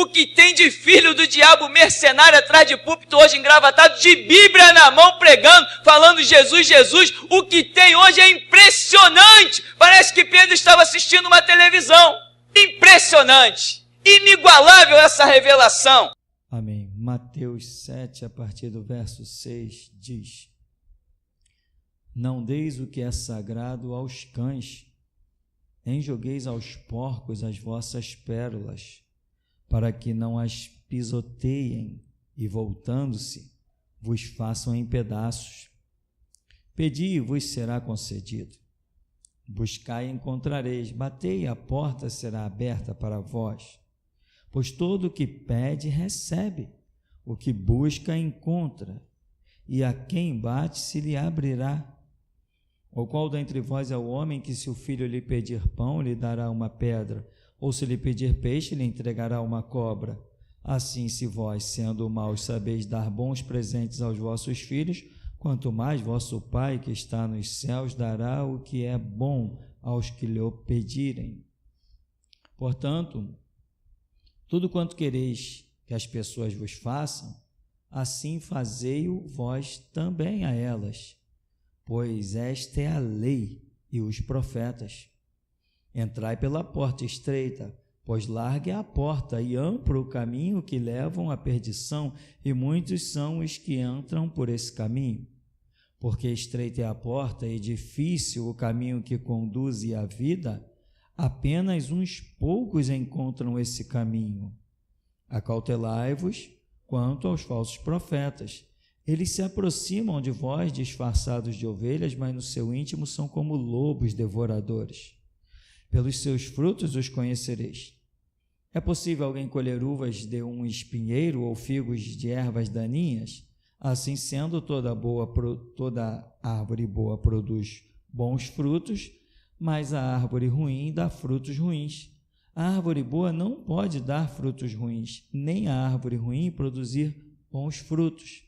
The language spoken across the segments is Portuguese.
o que tem de filho do diabo mercenário atrás de púlpito hoje engravatado, de Bíblia na mão pregando, falando Jesus, Jesus, o que tem hoje é impressionante. Parece que Pedro estava assistindo uma televisão. Impressionante, inigualável essa revelação. Amém. Mateus 7, a partir do verso 6, diz: Não deis o que é sagrado aos cães, nem jogueis aos porcos as vossas pérolas, para que não as pisoteiem e, voltando-se, vos façam em pedaços. Pedi e vos será concedido. Buscai e encontrareis, batei e a porta será aberta para vós. Pois todo o que pede, recebe, o que busca, encontra, e a quem bate se lhe abrirá. Ou qual dentre vós é o homem que, se o filho lhe pedir pão, lhe dará uma pedra, ou se lhe pedir peixe, lhe entregará uma cobra? Assim, se vós, sendo maus, sabeis dar bons presentes aos vossos filhos, quanto mais vosso Pai, que está nos céus, dará o que é bom aos que lhe pedirem. Portanto, tudo quanto quereis que as pessoas vos façam, assim fazei-o vós também a elas, pois esta é a lei e os profetas. Entrai pela porta estreita, pois larga é a porta e amplo o caminho que levam à perdição, e muitos são os que entram por esse caminho. Porque estreita é a porta e difícil o caminho que conduz à vida, apenas uns poucos encontram esse caminho. Acautelai-vos quanto aos falsos profetas. Eles se aproximam de vós disfarçados de ovelhas, mas no seu íntimo são como lobos devoradores. Pelos seus frutos os conhecereis. É possível alguém colher uvas de um espinheiro ou figos de ervas daninhas? Assim sendo, toda árvore boa produz bons frutos, mas a árvore ruim dá frutos ruins. A árvore boa não pode dar frutos ruins, nem a árvore ruim produzir bons frutos.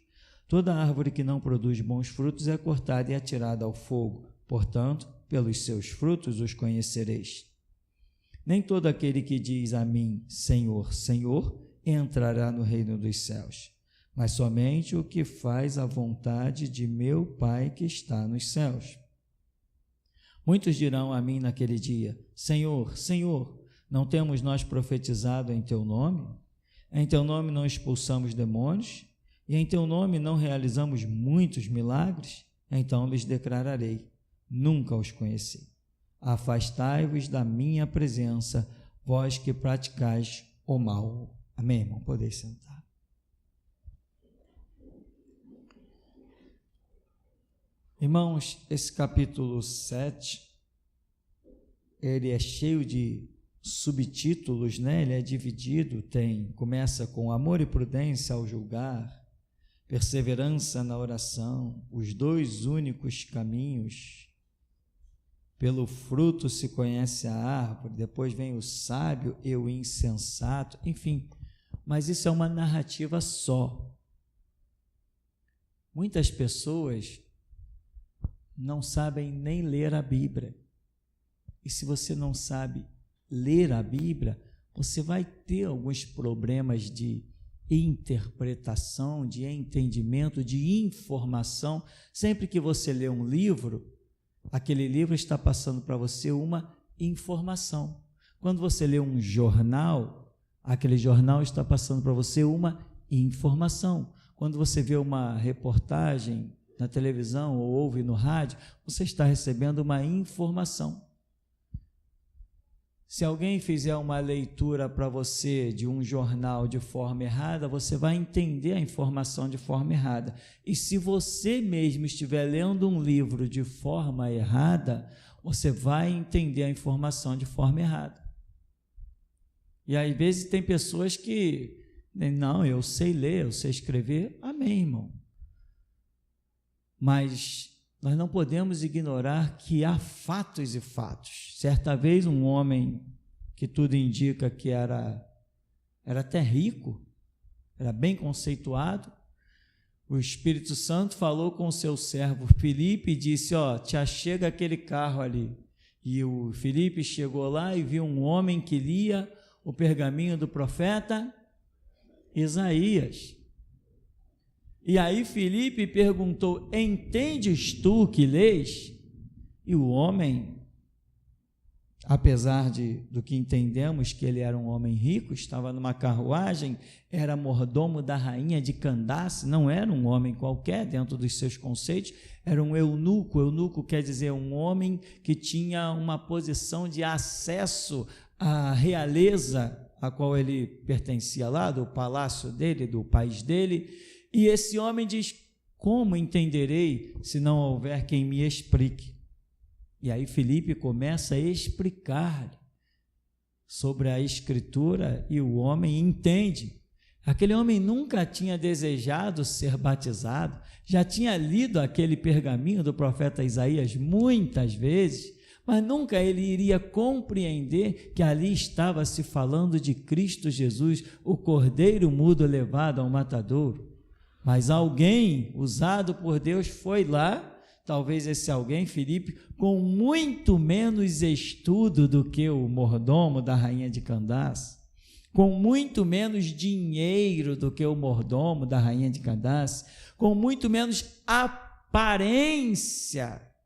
Toda árvore que não produz bons frutos é cortada e atirada ao fogo. Portanto, pelos seus frutos os conhecereis. Nem todo aquele que diz a mim, Senhor, Senhor, entrará no reino dos céus, mas somente o que faz a vontade de meu Pai que está nos céus. Muitos dirão a mim naquele dia, Senhor, Senhor, não temos nós profetizado em teu nome? Em teu nome não expulsamos demônios? E em teu nome não realizamos muitos milagres? Então lhes declararei, nunca os conheci. Afastai-vos da minha presença, vós que praticais o mal. Amém, irmão? Podeis sentar. Irmãos, esse capítulo 7, ele é cheio de subtítulos, né? Ele é dividido, começa com amor e prudência ao julgar, perseverança na oração, os dois únicos caminhos, pelo fruto se conhece a árvore, depois vem o sábio e o insensato, enfim, mas isso é uma narrativa só. Muitas pessoas não sabem nem ler a Bíblia, e se você não sabe ler a Bíblia, você vai ter alguns problemas de interpretação, de entendimento, de informação. Sempre que você lê um livro, aquele livro está passando para você uma informação. Quando você lê um jornal, aquele jornal está passando para você uma informação. Quando você vê uma reportagem na televisão ou ouve no rádio, você está recebendo uma informação. Se alguém fizer uma leitura para você de um jornal de forma errada, você vai entender a informação de forma errada. E se você mesmo estiver lendo um livro de forma errada, você vai entender a informação de forma errada. E às vezes tem pessoas que, não, eu sei ler, eu sei escrever. Amém, irmão. Mas nós não podemos ignorar que há fatos e fatos. Certa vez um homem que tudo indica que era até rico, era bem conceituado, o Espírito Santo falou com o seu servo Filipe e disse, te achega aquele carro ali. E o Filipe chegou lá e viu um homem que lia o pergaminho do profeta Isaías. E aí Filipe perguntou: entendes tu o que lês? E o homem, apesar do que entendemos que ele era um homem rico, estava numa carruagem, era mordomo da rainha de Candace, não era um homem qualquer dentro dos seus conceitos, era um eunuco. Eunuco quer dizer um homem que tinha uma posição de acesso à realeza a qual ele pertencia lá, do palácio dele, do país dele. E esse homem diz: como entenderei se não houver quem me explique? E aí Filipe começa a explicar sobre a Escritura e o homem entende. Aquele homem nunca tinha desejado ser batizado, já tinha lido aquele pergaminho do profeta Isaías muitas vezes, mas nunca ele iria compreender que ali estava se falando de Cristo Jesus, o cordeiro mudo levado ao matadouro. Mas alguém usado por Deus foi lá, talvez esse alguém, Filipe, com muito menos estudo do que o mordomo da rainha de Candace, com muito menos dinheiro do que o mordomo da rainha de Candace, com muito menos aparência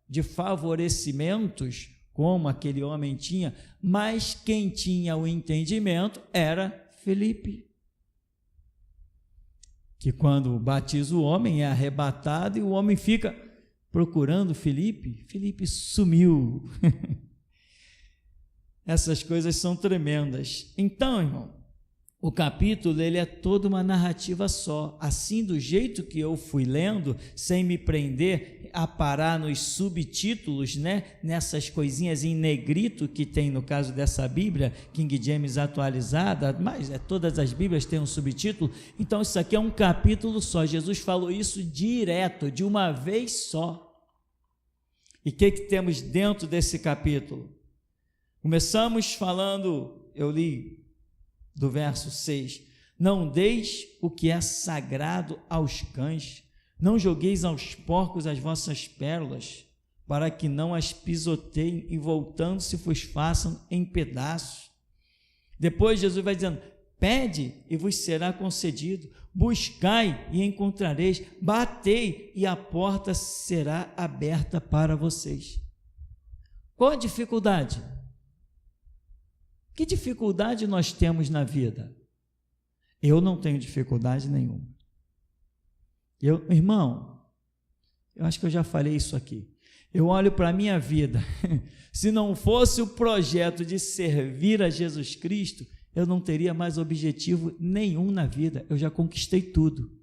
de favorecimentos como aquele homem tinha, mas quem tinha o entendimento era Filipe, que quando batiza o homem é arrebatado e o homem fica procurando Filipe. Filipe sumiu. Essas coisas são tremendas. Então, irmão, o capítulo ele é toda uma narrativa só. Assim, do jeito que eu fui lendo, sem me prender a parar nos subtítulos, né? Nessas coisinhas em negrito que tem no caso dessa Bíblia, King James atualizada, mas todas as Bíblias têm um subtítulo. Então, isso aqui é um capítulo só. Jesus falou isso direto, de uma vez só. E o que temos dentro desse capítulo? Começamos falando, eu li do verso 6, não deis o que é sagrado aos cães, não jogueis aos porcos as vossas pérolas, para que não as pisoteiem e voltando-se vos façam em pedaços. Depois Jesus vai dizendo: pede e vos será concedido, buscai e encontrareis, batei e a porta será aberta para vocês. Qual a dificuldade? Que dificuldade nós temos na vida? Eu não tenho dificuldade nenhuma. Irmão, eu acho que eu já falei isso aqui. Eu olho para a minha vida, se não fosse o projeto de servir a Jesus Cristo, eu não teria mais objetivo nenhum na vida. Eu já conquistei tudo.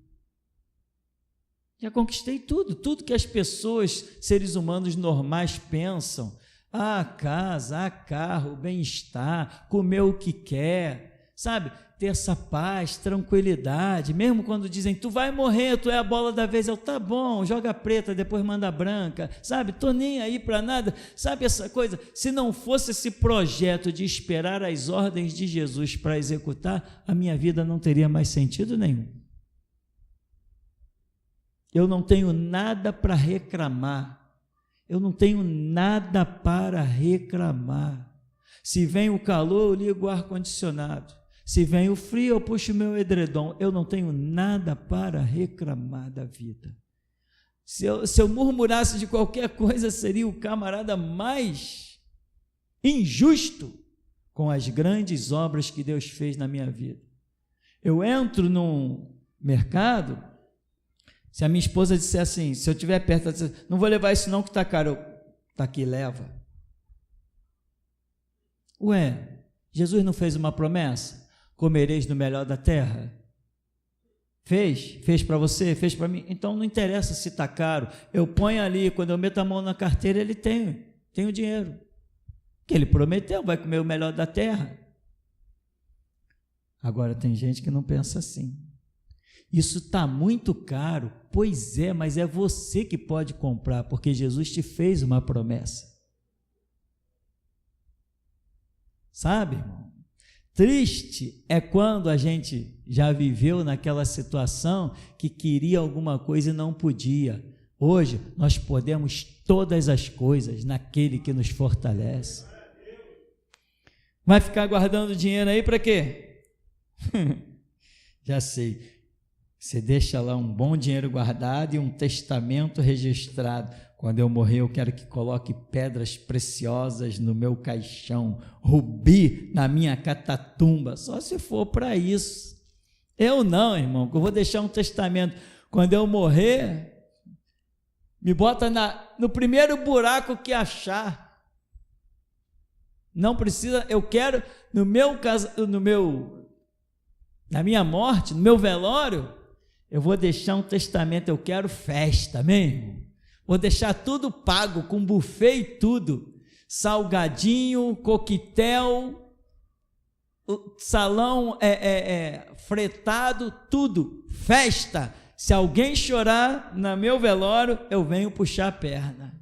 Já conquistei tudo. Tudo que as pessoas, seres humanos normais pensam. A casa, a carro, bem-estar, comer o que quer, sabe? Ter essa paz, tranquilidade, mesmo quando dizem, tu vai morrer, tu é a bola da vez, eu, tá bom, joga preta, depois manda branca, sabe? Tô nem aí para nada, sabe essa coisa? Se não fosse esse projeto de esperar as ordens de Jesus para executar, a minha vida não teria mais sentido nenhum. Eu não tenho nada para reclamar. Eu não tenho nada para reclamar. Se vem o calor, eu ligo o ar-condicionado. Se vem o frio, eu puxo o meu edredom. Eu não tenho nada para reclamar da vida. Se eu murmurasse de qualquer coisa, seria o camarada mais injusto com as grandes obras que Deus fez na minha vida. Eu entro num mercado, se a minha esposa disser assim, se eu estiver perto, ela diz, não vou levar isso não que está caro, está aqui, leva. Ué, Jesus não fez uma promessa? Comereis do melhor da terra? Fez para você, fez para mim, então não interessa se está caro, eu ponho ali, quando eu meto a mão na carteira, ele tem o dinheiro, que ele prometeu, vai comer o melhor da terra. Agora tem gente que não pensa assim. Isso está muito caro. Pois é, mas é você que pode comprar, porque Jesus te fez uma promessa. Sabe, irmão? Triste é quando a gente já viveu naquela situação que queria alguma coisa e não podia. Hoje nós podemos todas as coisas naquele que nos fortalece. Vai ficar guardando dinheiro aí para quê? Já sei. Você deixa lá um bom dinheiro guardado e um testamento registrado. Quando eu morrer, eu quero que coloque pedras preciosas no meu caixão, rubi na minha catatumba, só se for para isso. Eu não, irmão, que eu vou deixar um testamento. Quando eu morrer, me bota no primeiro buraco que achar. Não precisa, eu quero na minha morte, no meu velório, eu vou deixar um testamento, eu quero festa, amém, irmão? Vou deixar tudo pago, com buffet e tudo, salgadinho, coquetel, salão fretado, tudo, festa. Se alguém chorar no meu velório, eu venho puxar a perna.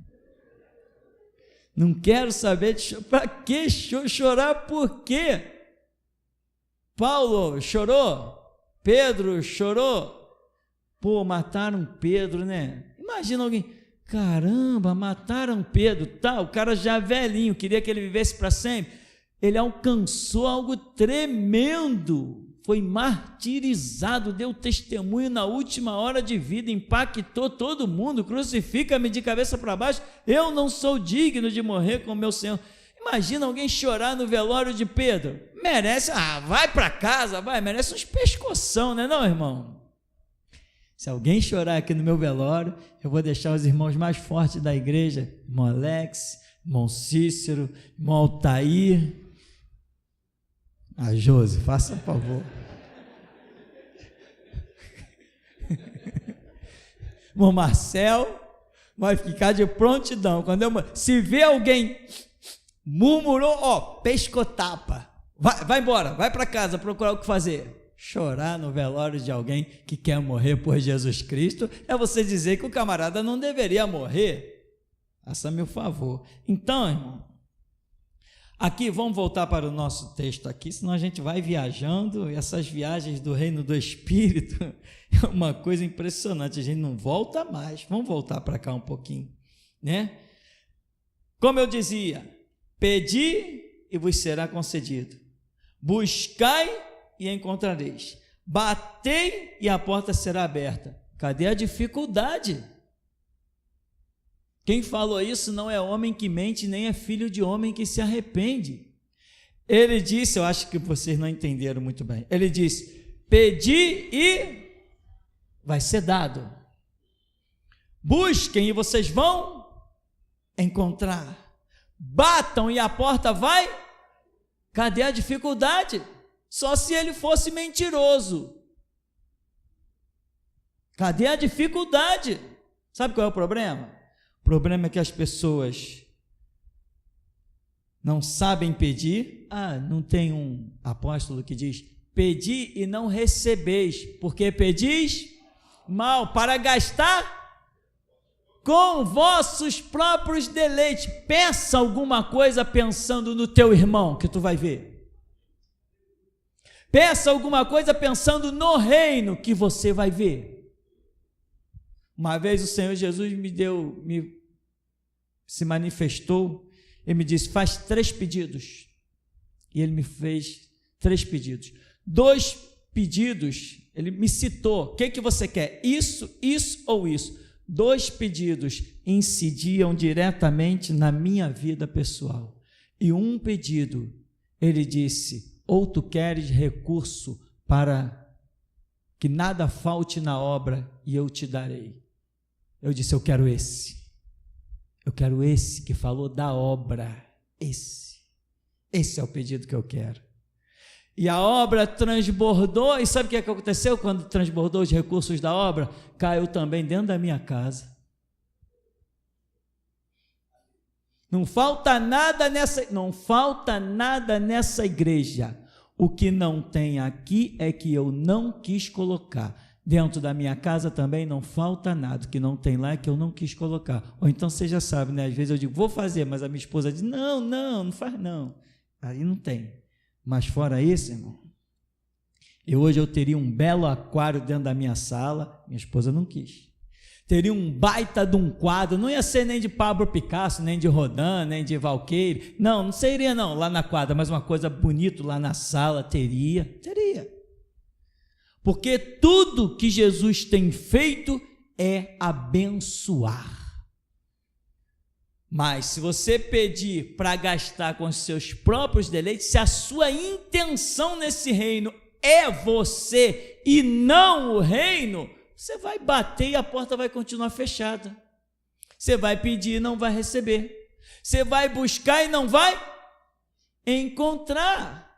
Não quero saber de chorar. Para que chorar? Por quê? Paulo chorou, Pedro chorou. Pô, mataram Pedro, né? Imagina alguém... Caramba, mataram Pedro, tá? O cara já velhinho, queria que ele vivesse para sempre. Ele alcançou algo tremendo, foi martirizado, deu testemunho na última hora de vida, impactou todo mundo, crucifica-me de cabeça para baixo, eu não sou digno de morrer com o meu Senhor. Imagina alguém chorar no velório de Pedro, merece, vai para casa, merece uns pescoção, né não, irmão? Se alguém chorar aqui no meu velório, eu vou deixar os irmãos mais fortes da igreja, irmão Alex, irmão Cícero, irmão Altair, Josi, faça favor. Irmão Marcel, vai ficar de prontidão. Se vê alguém murmurou, pescotapa, vai embora, vai para casa procurar o que fazer. Chorar no velório de alguém que quer morrer por Jesus Cristo é você dizer que o camarada não deveria morrer. Faça-me o favor. Então, irmão, aqui vamos voltar para o nosso texto aqui, senão a gente vai viajando, e essas viagens do reino do Espírito é uma coisa impressionante, a gente não volta mais. Vamos voltar para cá um pouquinho, né? Como eu dizia, pedi e vos será concedido, buscai e encontrareis, batei e a porta será aberta. Cadê a dificuldade? Quem falou isso não é homem que mente, nem é filho de homem que se arrepende. Ele disse, eu acho que vocês não entenderam muito bem, ele disse, pedi e vai ser dado, busquem e vocês vão encontrar, batam e a porta vai, cadê a dificuldade? Só se ele fosse mentiroso. Cadê a dificuldade? Sabe qual é o problema? O problema é que as pessoas não sabem pedir. Não tem um apóstolo que diz, pedi e não recebeis, porque pedis mal, para gastar com vossos próprios deleites. Peça alguma coisa pensando no teu irmão, que tu vai ver. Peça alguma coisa pensando no reino, que você vai ver. Uma vez o Senhor Jesus se manifestou e me disse, faz 3 pedidos. E ele me fez 3 pedidos. 2 pedidos, ele me citou, o que você quer? Isso ou isso? 2 pedidos incidiam diretamente na minha vida pessoal. E um pedido, ele disse, ou tu queres recurso para que nada falte na obra e eu te darei. Eu disse, eu quero esse que falou da obra, esse é o pedido que eu quero. E a obra transbordou, e sabe o que aconteceu quando transbordou os recursos da obra? Caiu também dentro da minha casa. Não falta nada nessa igreja. O que não tem aqui é que eu não quis colocar. Dentro da minha casa também não falta nada. O que não tem lá é que eu não quis colocar. Ou então você já sabe, né? Às vezes eu digo, vou fazer, mas a minha esposa diz, não faz não. Aí não tem. Mas fora isso, irmão, hoje eu teria um belo aquário dentro da minha sala, minha esposa não quis. Teria um baita de um quadro, não ia ser nem de Pablo Picasso, nem de Rodin, nem de Valqueire, não seria não, lá na quadra, mas uma coisa bonita lá na sala, teria. Porque tudo que Jesus tem feito é abençoar. Mas se você pedir para gastar com os seus próprios deleites, se a sua intenção nesse reino é você e não o reino, você vai bater e a porta vai continuar fechada. Você vai pedir e não vai receber. Você vai buscar e não vai encontrar.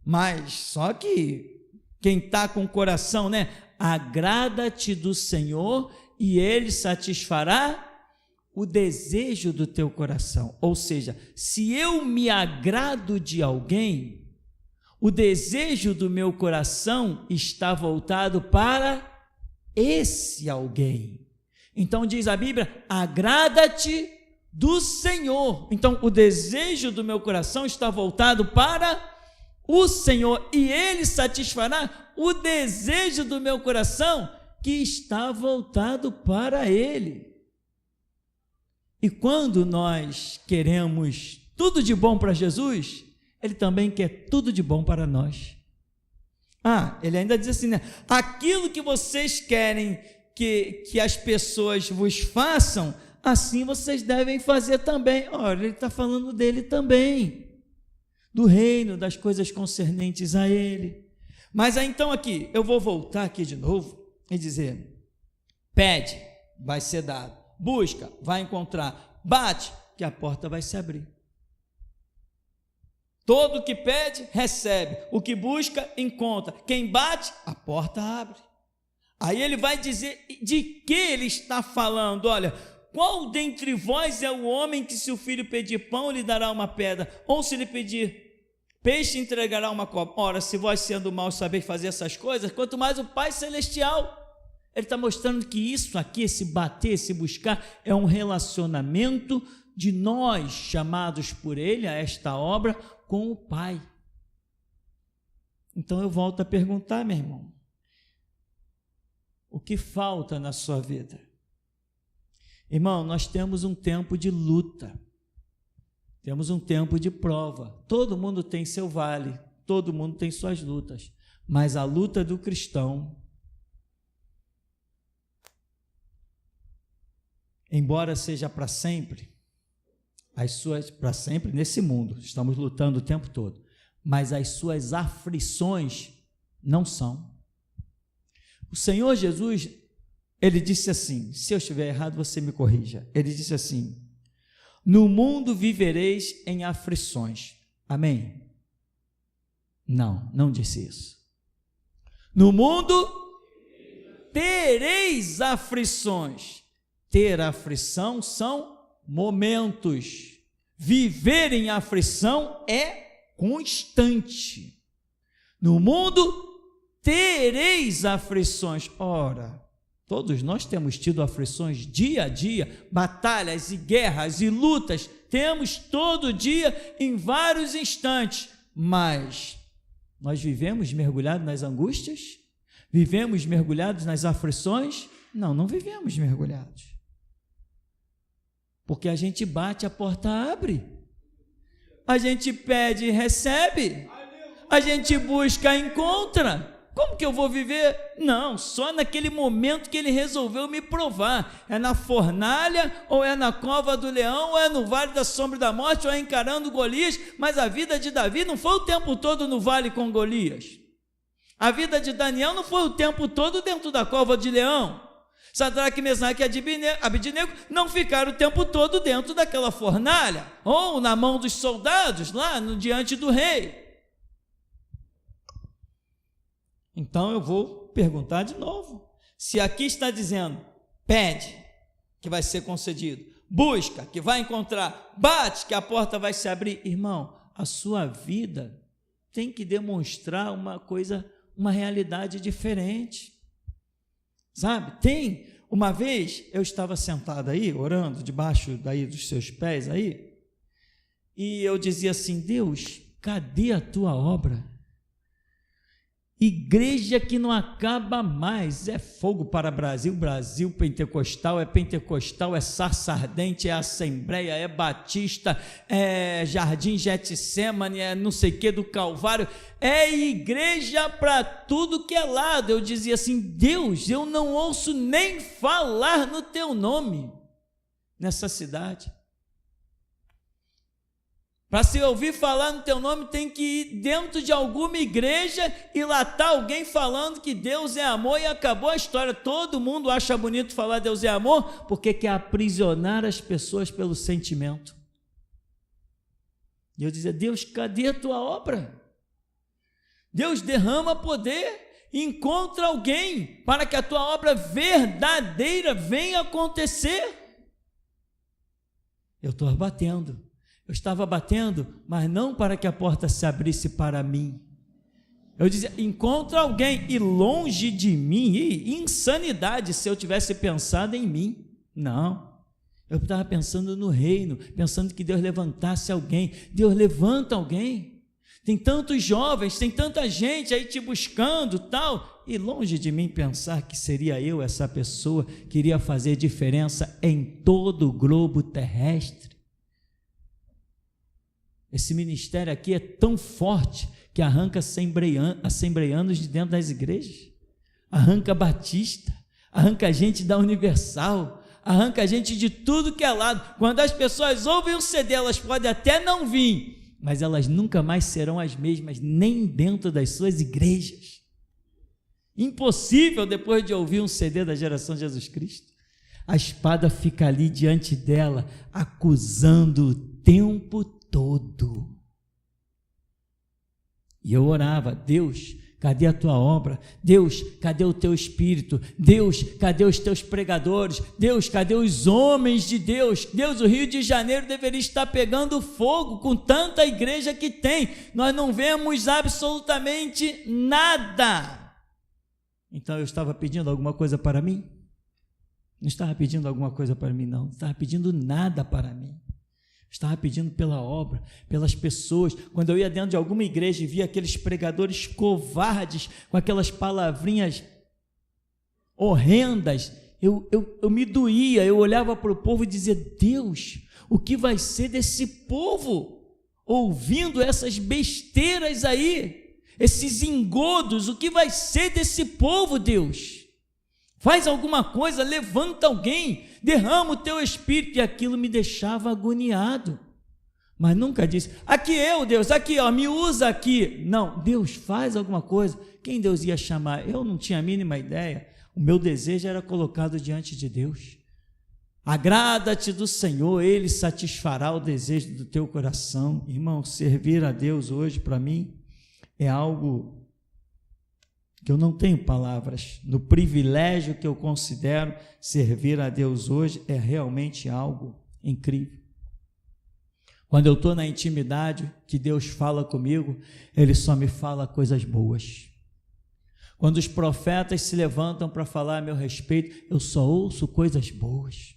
Mas só que quem está com o coração, né? Agrada-te do Senhor e Ele satisfará o desejo do teu coração. Ou seja, se eu me agrado de alguém, o desejo do meu coração está voltado para esse alguém. Então diz a Bíblia, agrada-te do Senhor. Então o desejo do meu coração está voltado para o Senhor e Ele satisfará o desejo do meu coração que está voltado para Ele. E quando nós queremos tudo de bom para Jesus, Ele também quer tudo de bom para nós. Ele ainda diz assim, né? Aquilo que vocês querem que as pessoas vos façam, assim vocês devem fazer também. Olha, Ele está falando dele também, do reino, das coisas concernentes a Ele. Mas então aqui, eu vou voltar aqui de novo e dizer, pede, vai ser dado. Busca, vai encontrar. Bate, que a porta vai se abrir. Todo que pede, recebe. O que busca, encontra. Quem bate, a porta abre. Aí ele vai dizer de que ele está falando. Olha, qual dentre vós é o homem que se o filho pedir pão, lhe dará uma pedra? Ou se lhe pedir peixe, entregará uma cobra? Ora, se vós sendo maus sabeis fazer essas coisas, quanto mais o Pai Celestial. Ele está mostrando que isso aqui, esse bater, esse buscar, é um relacionamento de nós, chamados por Ele a esta obra, com o Pai. Então eu volto a perguntar, meu irmão, o que falta na sua vida? Irmão, nós temos um tempo de luta, temos um tempo de prova, todo mundo tem seu vale, todo mundo tem suas lutas, mas a luta do cristão, embora seja para sempre, para sempre nesse mundo, estamos lutando o tempo todo, mas as suas aflições não são. O Senhor Jesus, Ele disse assim, se eu estiver errado você me corrija, Ele disse assim, no mundo vivereis em aflições, amém? Não disse isso. No mundo tereis aflições. Ter aflição são momentos. Viver em aflição é constante. No mundo tereis aflições. Ora, todos nós temos tido aflições dia a dia, batalhas e guerras e lutas, temos todo dia em vários instantes, mas nós vivemos mergulhados nas angústias? Vivemos mergulhados nas aflições? Não vivemos mergulhados. Porque a gente bate, a porta abre. A gente pede e recebe. A gente busca e encontra. Como que eu vou viver? Não, só naquele momento que Ele resolveu me provar. É na fornalha, ou é na cova do leão, ou é no vale da sombra da morte, ou é encarando Golias. Mas a vida de Davi não foi o tempo todo no vale com Golias. A vida de Daniel não foi o tempo todo dentro da cova de leão. Sadraque, Mesaque e Abednego não ficaram o tempo todo dentro daquela fornalha, ou na mão dos soldados, lá diante do rei. Então eu vou perguntar de novo, se aqui está dizendo, pede, que vai ser concedido, busca, que vai encontrar, bate, que a porta vai se abrir. Irmão, a sua vida tem que demonstrar uma coisa, uma realidade diferente. Sabe, uma vez eu estava sentado aí, orando, debaixo daí dos seus pés aí, e eu dizia assim, Deus, cadê a tua obra? Igreja que não acaba mais, é fogo para Brasil, Brasil pentecostal, é sarça ardente, é assembleia, é batista, é jardim Getsemane, é não sei o que do Calvário, é igreja para tudo que é lado. Eu dizia assim: Deus, eu não ouço nem falar no teu nome nessa cidade. Para se ouvir falar no teu nome, tem que ir dentro de alguma igreja e lá está alguém falando que Deus é amor e acabou a história. Todo mundo acha bonito falar Deus é amor porque quer aprisionar as pessoas pelo sentimento. E eu dizia: Deus, cadê a tua obra? Deus, derrama poder, encontra alguém para que a tua obra verdadeira venha acontecer. Eu estou batendo. Eu estava batendo, mas não para que a porta se abrisse para mim. Eu dizia: encontra alguém, e longe de mim, insanidade se eu tivesse pensado em mim. Não, eu estava pensando no reino, pensando que Deus levantasse alguém. Deus levanta alguém. Tem tantos jovens, tem tanta gente aí te buscando, tal, e longe de mim pensar que seria eu essa pessoa que iria fazer diferença em todo o globo terrestre. Esse ministério aqui é tão forte que arranca assembleianos de dentro das igrejas, arranca batista, arranca gente da Universal, arranca gente de tudo que é lado. Quando as pessoas ouvem o CD, elas podem até não vir, mas elas nunca mais serão as mesmas, nem dentro das suas igrejas. Impossível, depois de ouvir um CD da Geração Jesus Cristo. A espada fica ali diante dela, acusando o tempo todo. E eu orava: Deus, cadê a tua obra? Deus, cadê o teu espírito? Deus, cadê os teus pregadores? Deus, cadê os homens de Deus? Deus, o Rio de Janeiro deveria estar pegando fogo com tanta igreja que tem. Nós não vemos absolutamente nada. Então eu estava pedindo alguma coisa para mim? Não estava pedindo alguma coisa para mim, não estava pedindo nada para mim. Estava pedindo pela obra, pelas pessoas. Quando eu ia dentro de alguma igreja e via aqueles pregadores covardes, com aquelas palavrinhas horrendas, eu me doía. Eu olhava para o povo e dizia: Deus, o que vai ser desse povo ouvindo essas besteiras aí, esses engodos? O que vai ser desse povo, Deus? Faz alguma coisa, levanta alguém, derrama o teu espírito. E aquilo me deixava agoniado, mas nunca disse: aqui eu, Deus, aqui, ó, me usa aqui. Não, Deus, faz alguma coisa. Quem Deus ia chamar? Eu não tinha a mínima ideia. O meu desejo era colocado diante de Deus. Agrada-te do Senhor, Ele satisfará o desejo do teu coração. Irmão, servir a Deus hoje para mim é algo que eu não tenho palavras. No privilégio que eu considero servir a Deus hoje, é realmente algo incrível. Quando eu estou na intimidade, que Deus fala comigo, Ele só me fala coisas boas. Quando os profetas se levantam para falar a meu respeito, eu só ouço coisas boas.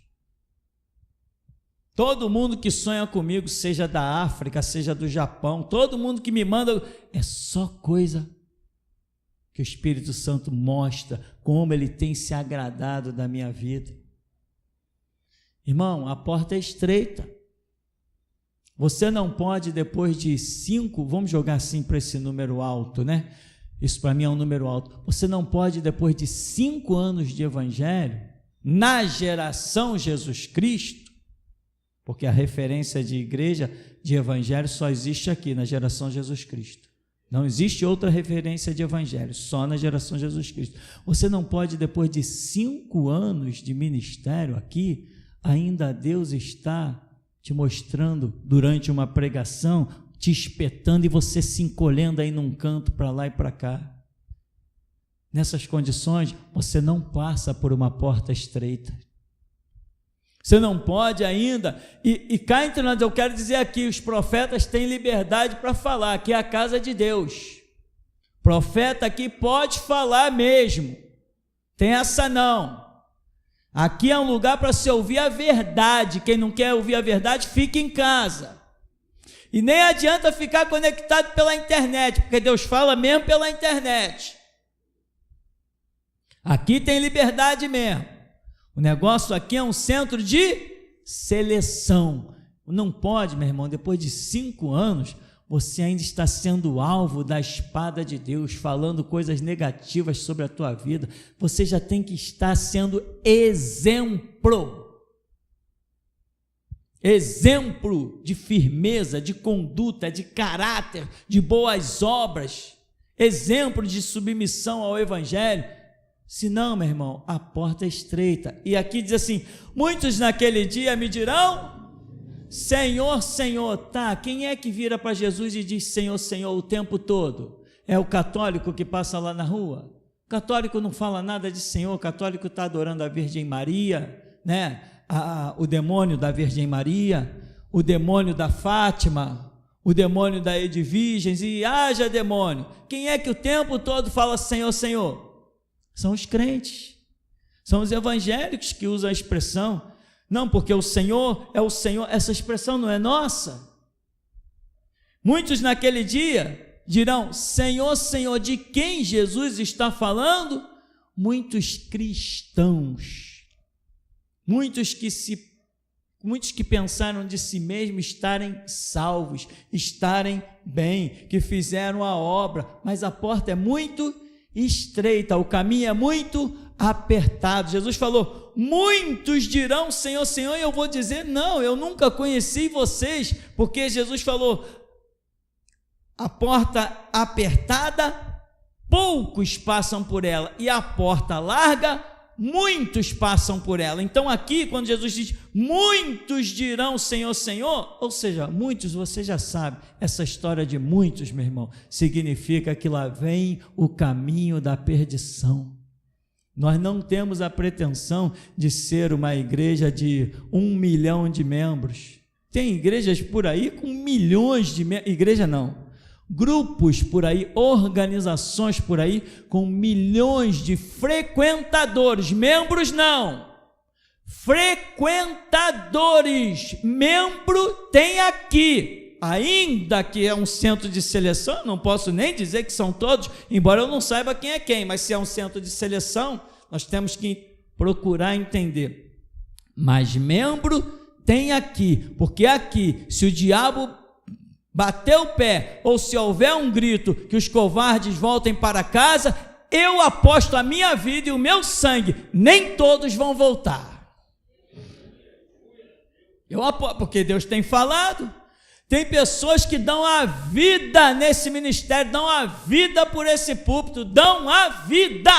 Todo mundo que sonha comigo, seja da África, seja do Japão, todo mundo que me manda, é só coisa que o Espírito Santo mostra como Ele tem se agradado da minha vida. Irmão, a porta é estreita. Você não pode, depois de 5, vamos jogar assim para esse número alto, né? Isso para mim é um número alto. Você não pode, depois de 5 anos de evangelho, na geração Jesus Cristo, porque a referência de igreja, de evangelho, só existe aqui, na geração Jesus Cristo. Não existe outra referência de evangelho, só na geração Jesus Cristo. Você não pode, depois de 5 anos de ministério aqui, ainda Deus está te mostrando durante uma pregação, te espetando e você se encolhendo aí num canto para lá e para cá. Nessas condições, você não passa por uma porta estreita. Você não pode ainda, e cá entre nós, eu quero dizer aqui, os profetas têm liberdade para falar, aqui é a casa de Deus. Profeta aqui pode falar mesmo, tem essa não. Aqui é um lugar para se ouvir a verdade. Quem não quer ouvir a verdade, fica em casa. E nem adianta ficar conectado pela internet, porque Deus fala mesmo pela internet. Aqui tem liberdade mesmo. O negócio aqui é um centro de seleção. Não pode, meu irmão, depois de 5 anos, você ainda está sendo alvo da espada de Deus, falando coisas negativas sobre a tua vida. Você já tem que estar sendo exemplo. Exemplo de firmeza, de conduta, de caráter, de boas obras. Exemplo de submissão ao Evangelho. Senão, meu irmão, a porta é estreita. E aqui diz assim: muitos naquele dia me dirão: Senhor, Senhor. Tá, quem é que vira para Jesus e diz Senhor, Senhor o tempo todo? É o católico que passa lá na rua? O católico não fala nada de Senhor, o católico está adorando a Virgem Maria, né? O demônio da Virgem Maria, o demônio da Fátima, o demônio da Edviges, e haja demônio. Quem é que o tempo todo fala Senhor, Senhor? São os crentes, são os evangélicos que usam a expressão. Não, porque o Senhor é o Senhor, essa expressão não é nossa. Muitos naquele dia dirão: Senhor, Senhor. De quem Jesus está falando? Muitos cristãos, muitos que pensaram de si mesmos estarem salvos, estarem bem, que fizeram a obra, mas a porta é muito estreita, o caminho é muito apertado. Jesus falou: muitos dirão Senhor, Senhor, e eu vou dizer: não, eu nunca conheci vocês, porque Jesus falou: a porta apertada, poucos passam por ela, e a porta larga, muitos passam por ela. Então aqui, quando Jesus diz muitos dirão Senhor, Senhor, ou seja, muitos, você já sabe, essa história de muitos, meu irmão, significa que lá vem o caminho da perdição. Nós não temos a pretensão de ser uma igreja de 1 milhão de membros. Tem igrejas por aí com milhões de membros, igreja não, grupos por aí, organizações por aí com milhões de frequentadores, membros não, frequentadores. Membro tem aqui, ainda que é um centro de seleção, não posso nem dizer que são todos, embora eu não saiba quem é quem, mas se é um centro de seleção, nós temos que procurar entender. Mas membro tem aqui, porque aqui, se o diabo bater o pé, ou se houver um grito que os covardes voltem para casa, eu aposto a minha vida e o meu sangue, nem todos vão voltar. Eu aposto, porque Deus tem falado. Tem pessoas que dão a vida nesse ministério, dão a vida por esse púlpito, dão a vida.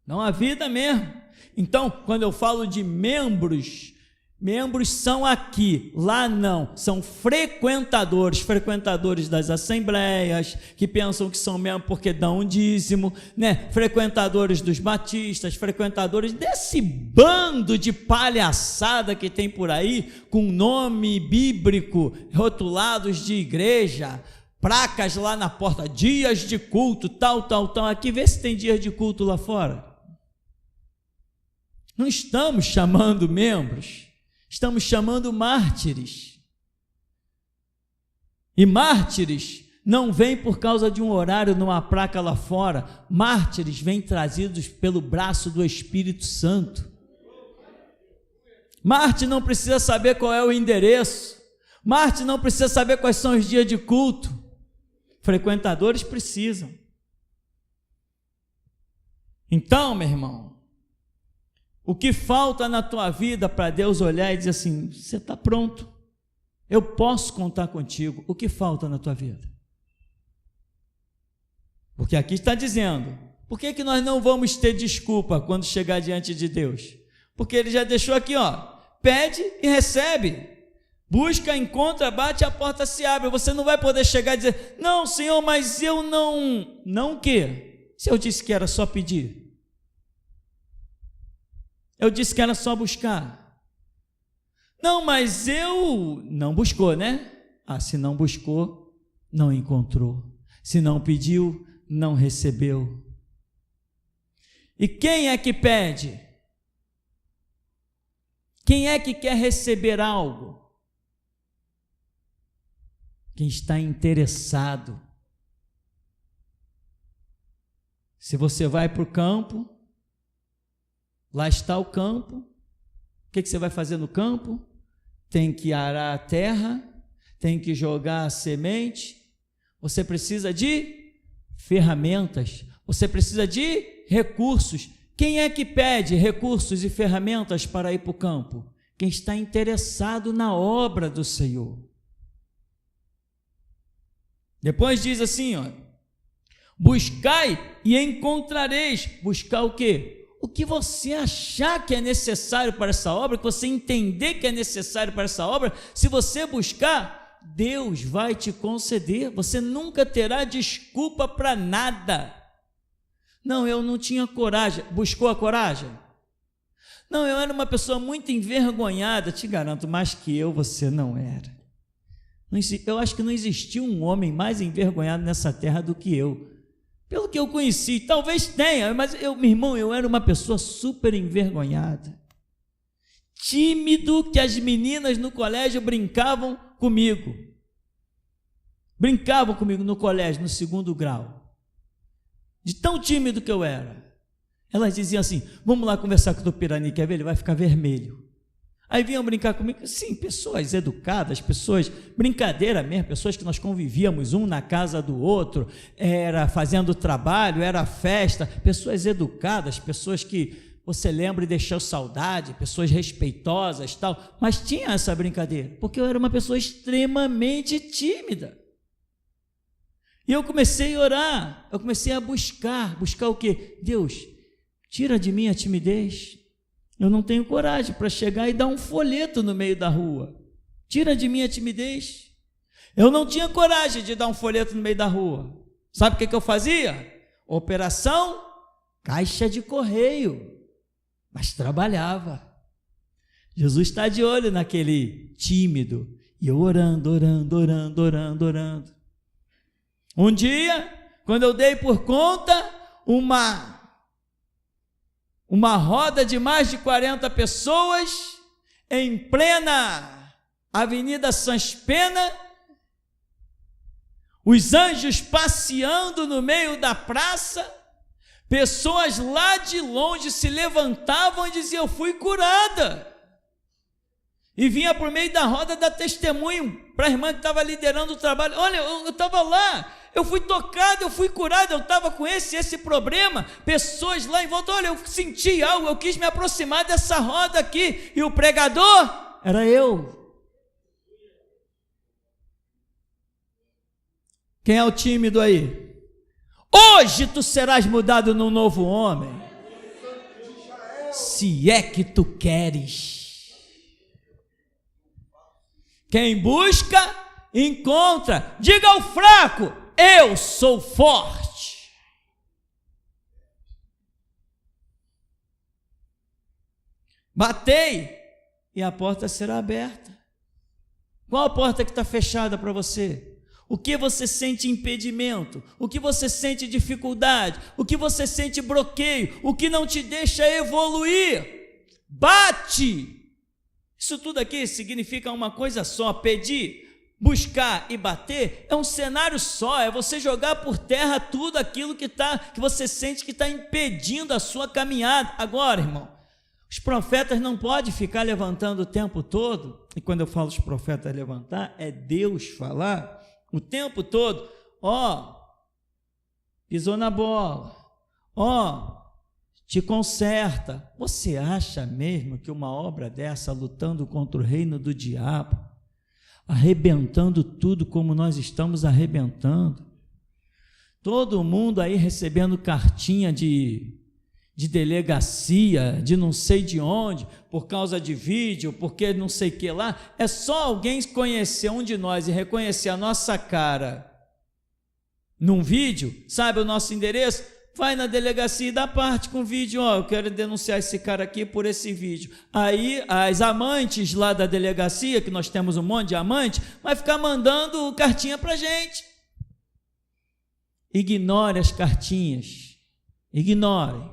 Dão a vida mesmo. Então, quando eu falo de membros são aqui, lá não, são frequentadores das assembleias, que pensam que são membros porque dão um dízimo, né? Frequentadores dos batistas, frequentadores desse bando de palhaçada que tem por aí, com nome bíblico, rotulados de igreja, placas lá na porta, dias de culto, tal, aqui vê se tem dias de culto lá fora. Não estamos chamando membros, estamos chamando mártires. E mártires não vêm por causa de um horário numa placa lá fora. Mártires vêm trazidos pelo braço do Espírito Santo. Mártir não precisa saber qual é o endereço. Mártir não precisa saber quais são os dias de culto. Frequentadores precisam. Então, meu irmão, o que falta na tua vida para Deus olhar e dizer assim: você está pronto, eu posso contar contigo. O que falta na tua vida? Porque aqui está dizendo, por que nós não vamos ter desculpa quando chegar diante de Deus? Porque Ele já deixou aqui, pede e recebe, busca, encontra, bate, a porta se abre. Você não vai poder chegar e dizer: não, Senhor, mas eu não o quê? Se eu disse que era só pedir, eu disse que era só buscar. Não, mas eu... Não buscou, né? Se não buscou, não encontrou. Se não pediu, não recebeu. E quem é que pede? Quem é que quer receber algo? quem está interessado. Se você vai para o campo, lá está o campo, o que você vai fazer no campo? Tem que arar a terra, tem que jogar a semente, você precisa de ferramentas, você precisa de recursos. Quem é que pede recursos e ferramentas para ir para o campo? Quem está interessado na obra do Senhor. Depois diz assim, ó, buscai e encontrareis. Buscar o quê? O que você achar que é necessário para essa obra, que você entender que é necessário para essa obra. Se você buscar, Deus vai te conceder. Você nunca terá desculpa para nada. Não, eu não tinha coragem. Buscou a coragem? Não, eu era uma pessoa muito envergonhada. Te garanto, mais que eu, você não era. Eu acho que não existia um homem mais envergonhado nessa terra do que eu. Pelo que eu conheci, talvez tenha, mas meu irmão, eu era uma pessoa super envergonhada. Tímido, que as meninas no colégio brincavam comigo. Brincavam comigo no colégio, no 2º grau. De tão tímido que eu era. Elas diziam assim, vamos lá conversar com o Tupirani, quer ver? Ele vai ficar vermelho. Aí vinham brincar comigo, sim, pessoas educadas, pessoas, brincadeira mesmo, pessoas que nós convivíamos um na casa do outro, era fazendo trabalho, era festa, pessoas educadas, pessoas que você lembra e deixou saudade, pessoas respeitosas e tal, mas tinha essa brincadeira, porque eu era uma pessoa extremamente tímida. E eu comecei a orar, eu comecei a buscar o quê? Deus, tira de mim a timidez. Eu não tenho coragem para chegar e dar um folheto no meio da rua. Tira de mim a timidez. Eu não tinha coragem de dar um folheto no meio da rua. Sabe o que eu fazia? Operação caixa de correio. Mas trabalhava. Jesus está de olho naquele tímido. E eu orando. Um dia, quando eu dei por conta, uma roda de mais de 40 pessoas em plena Avenida Sans Pena, os anjos passeando no meio da praça, pessoas lá de longe se levantavam e diziam, eu fui curada, e vinha por meio da roda dar testemunho para a irmã que estava liderando o trabalho, olha, eu estava lá, eu fui tocado, eu fui curado, eu estava com esse problema, pessoas lá em volta, olha, eu senti algo, eu quis me aproximar dessa roda aqui, e o pregador era eu. Quem é o tímido aí? Hoje tu serás mudado num novo homem, se é que tu queres. Quem busca, encontra. Diga ao fraco, eu sou forte. Batei e a porta será aberta. Qual a porta que está fechada para você? O que você sente impedimento? O que você sente dificuldade? O que você sente bloqueio? O que não te deixa evoluir? Bate! Isso tudo aqui significa uma coisa só, pedir, buscar e bater é um cenário só, é você jogar por terra tudo aquilo que você sente que está impedindo a sua caminhada. Agora, irmão, os profetas não podem ficar levantando o tempo todo, e quando eu falo os profetas levantar, é Deus falar o tempo todo, pisou na bola, te conserta. Você acha mesmo que uma obra dessa, lutando contra o reino do diabo, arrebentando tudo como nós estamos arrebentando, todo mundo aí recebendo cartinha de delegacia, de não sei de onde, por causa de vídeo, porque não sei o que lá, é só alguém conhecer um de nós e reconhecer a nossa cara num vídeo, sabe o nosso endereço? Vai na delegacia e dá parte com o vídeo, eu quero denunciar esse cara aqui por esse vídeo. Aí as amantes lá da delegacia, que nós temos um monte de amante, vai ficar mandando cartinha pra gente. Ignore as cartinhas, ignorem.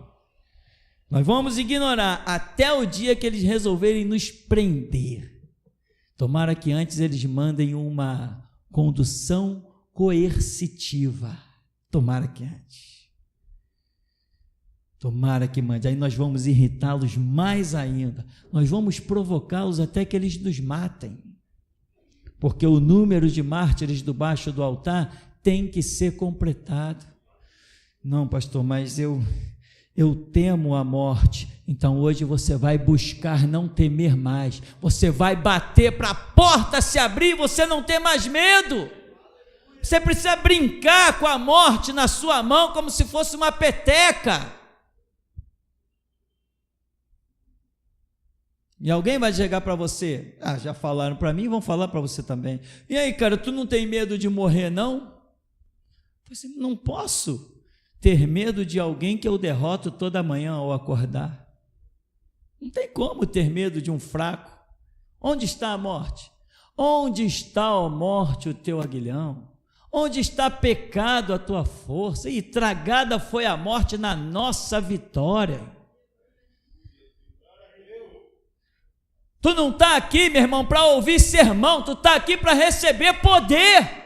Nós vamos ignorar até o dia que eles resolverem nos prender. Tomara que antes eles mandem uma condução coercitiva. Tomara que antes. Tomara que mande. Aí nós vamos irritá-los mais ainda. Nós vamos provocá-los até que eles nos matem. Porque o número de mártires debaixo do altar tem que ser completado. Não, pastor, mas eu temo a morte. Então hoje você vai buscar não temer mais. Você vai bater para a porta se abrir e você não ter mais medo. Você precisa brincar com a morte na sua mão como se fosse uma peteca. E alguém vai chegar para você, já falaram para mim, vão falar para você também. E aí, cara, tu não tem medo de morrer, não? Você não posso ter medo de alguém que eu derroto toda manhã ao acordar. Não tem como ter medo de um fraco. Onde está a morte? Onde está, ó morte, o teu aguilhão? Onde está pecado a tua força? E tragada foi a morte na nossa vitória. Tu não está aqui, meu irmão, para ouvir sermão, tu está aqui para receber poder.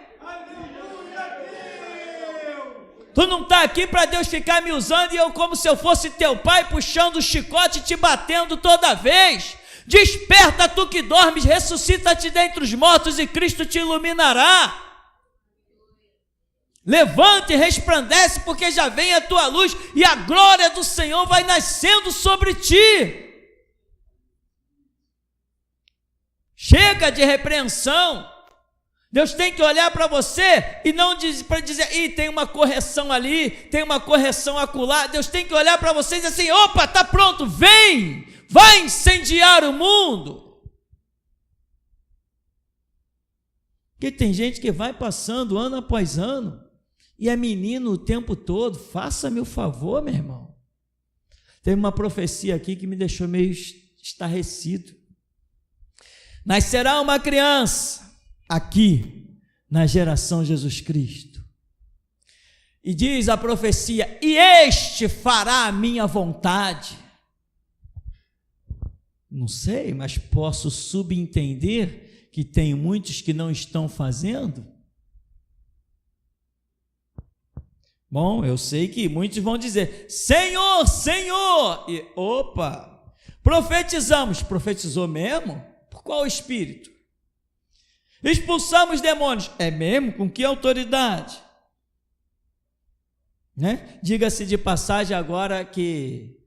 Tu não está aqui para Deus ficar me usando e eu como se eu fosse teu pai, puxando o chicote e te batendo toda vez. Desperta tu que dormes, ressuscita-te dentre os mortos e Cristo te iluminará. Levanta e resplandece, porque já vem a tua luz e a glória do Senhor vai nascendo sobre ti. Chega de repreensão. Deus tem que olhar para você e não para dizer, tem uma correção ali, tem uma correção acolá. Deus tem que olhar para você e dizer assim, opa, está pronto, vem, vai incendiar o mundo. Porque tem gente que vai passando ano após ano e é menino o tempo todo. Faça-me o favor, meu irmão. Teve uma profecia aqui que me deixou meio estarrecido. Nascerá uma criança aqui na geração Jesus Cristo. E diz a profecia, e este fará a minha vontade. Não sei, mas posso subentender que tem muitos que não estão fazendo. Bom, eu sei que muitos vão dizer, Senhor, Senhor, e opa, profetizamos. Profetizou mesmo? Por qual espírito? Expulsamos demônios. É mesmo? Com que autoridade? Né? Diga-se de passagem agora que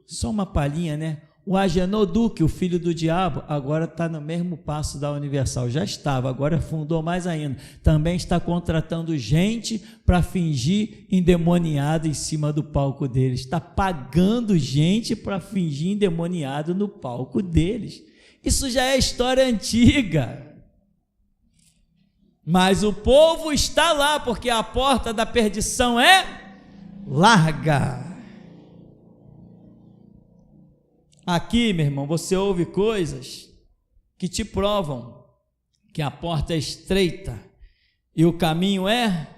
só uma palhinha, né? O Agenor Duque, o filho do diabo, agora está no mesmo passo da Universal. Já estava, agora fundou mais ainda. Também está contratando gente para fingir endemoniado em cima do palco deles. Está pagando gente para fingir endemoniado no palco deles. Isso já é história antiga. Mas o povo está lá, porque a porta da perdição é larga. Aqui, meu irmão, você ouve coisas que te provam que a porta é estreita e o caminho é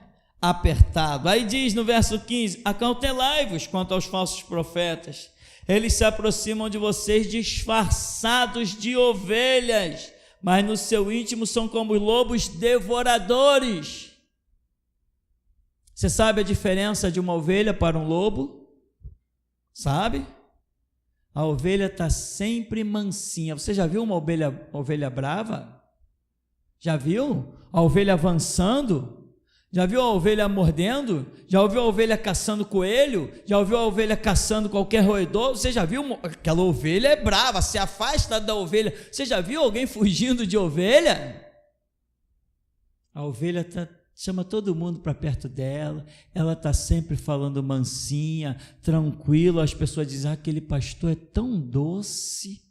apertado. Aí diz no verso 15, acautelai-vos quanto aos falsos profetas. Eles se aproximam de vocês disfarçados de ovelhas, mas no seu íntimo são como lobos devoradores. Você sabe a diferença de uma ovelha para um lobo? Sabe? A ovelha está sempre mansinha. Você já viu uma ovelha brava? Já viu? A ovelha avançando? Já viu a ovelha mordendo? Já ouviu a ovelha caçando coelho? Já ouviu a ovelha caçando qualquer roedor? Você já viu? Aquela ovelha é brava, se afasta da ovelha. Você já viu alguém fugindo de ovelha? A ovelha chama todo mundo para perto dela, ela está sempre falando mansinha, tranquilo. As pessoas dizem, aquele pastor é tão doce,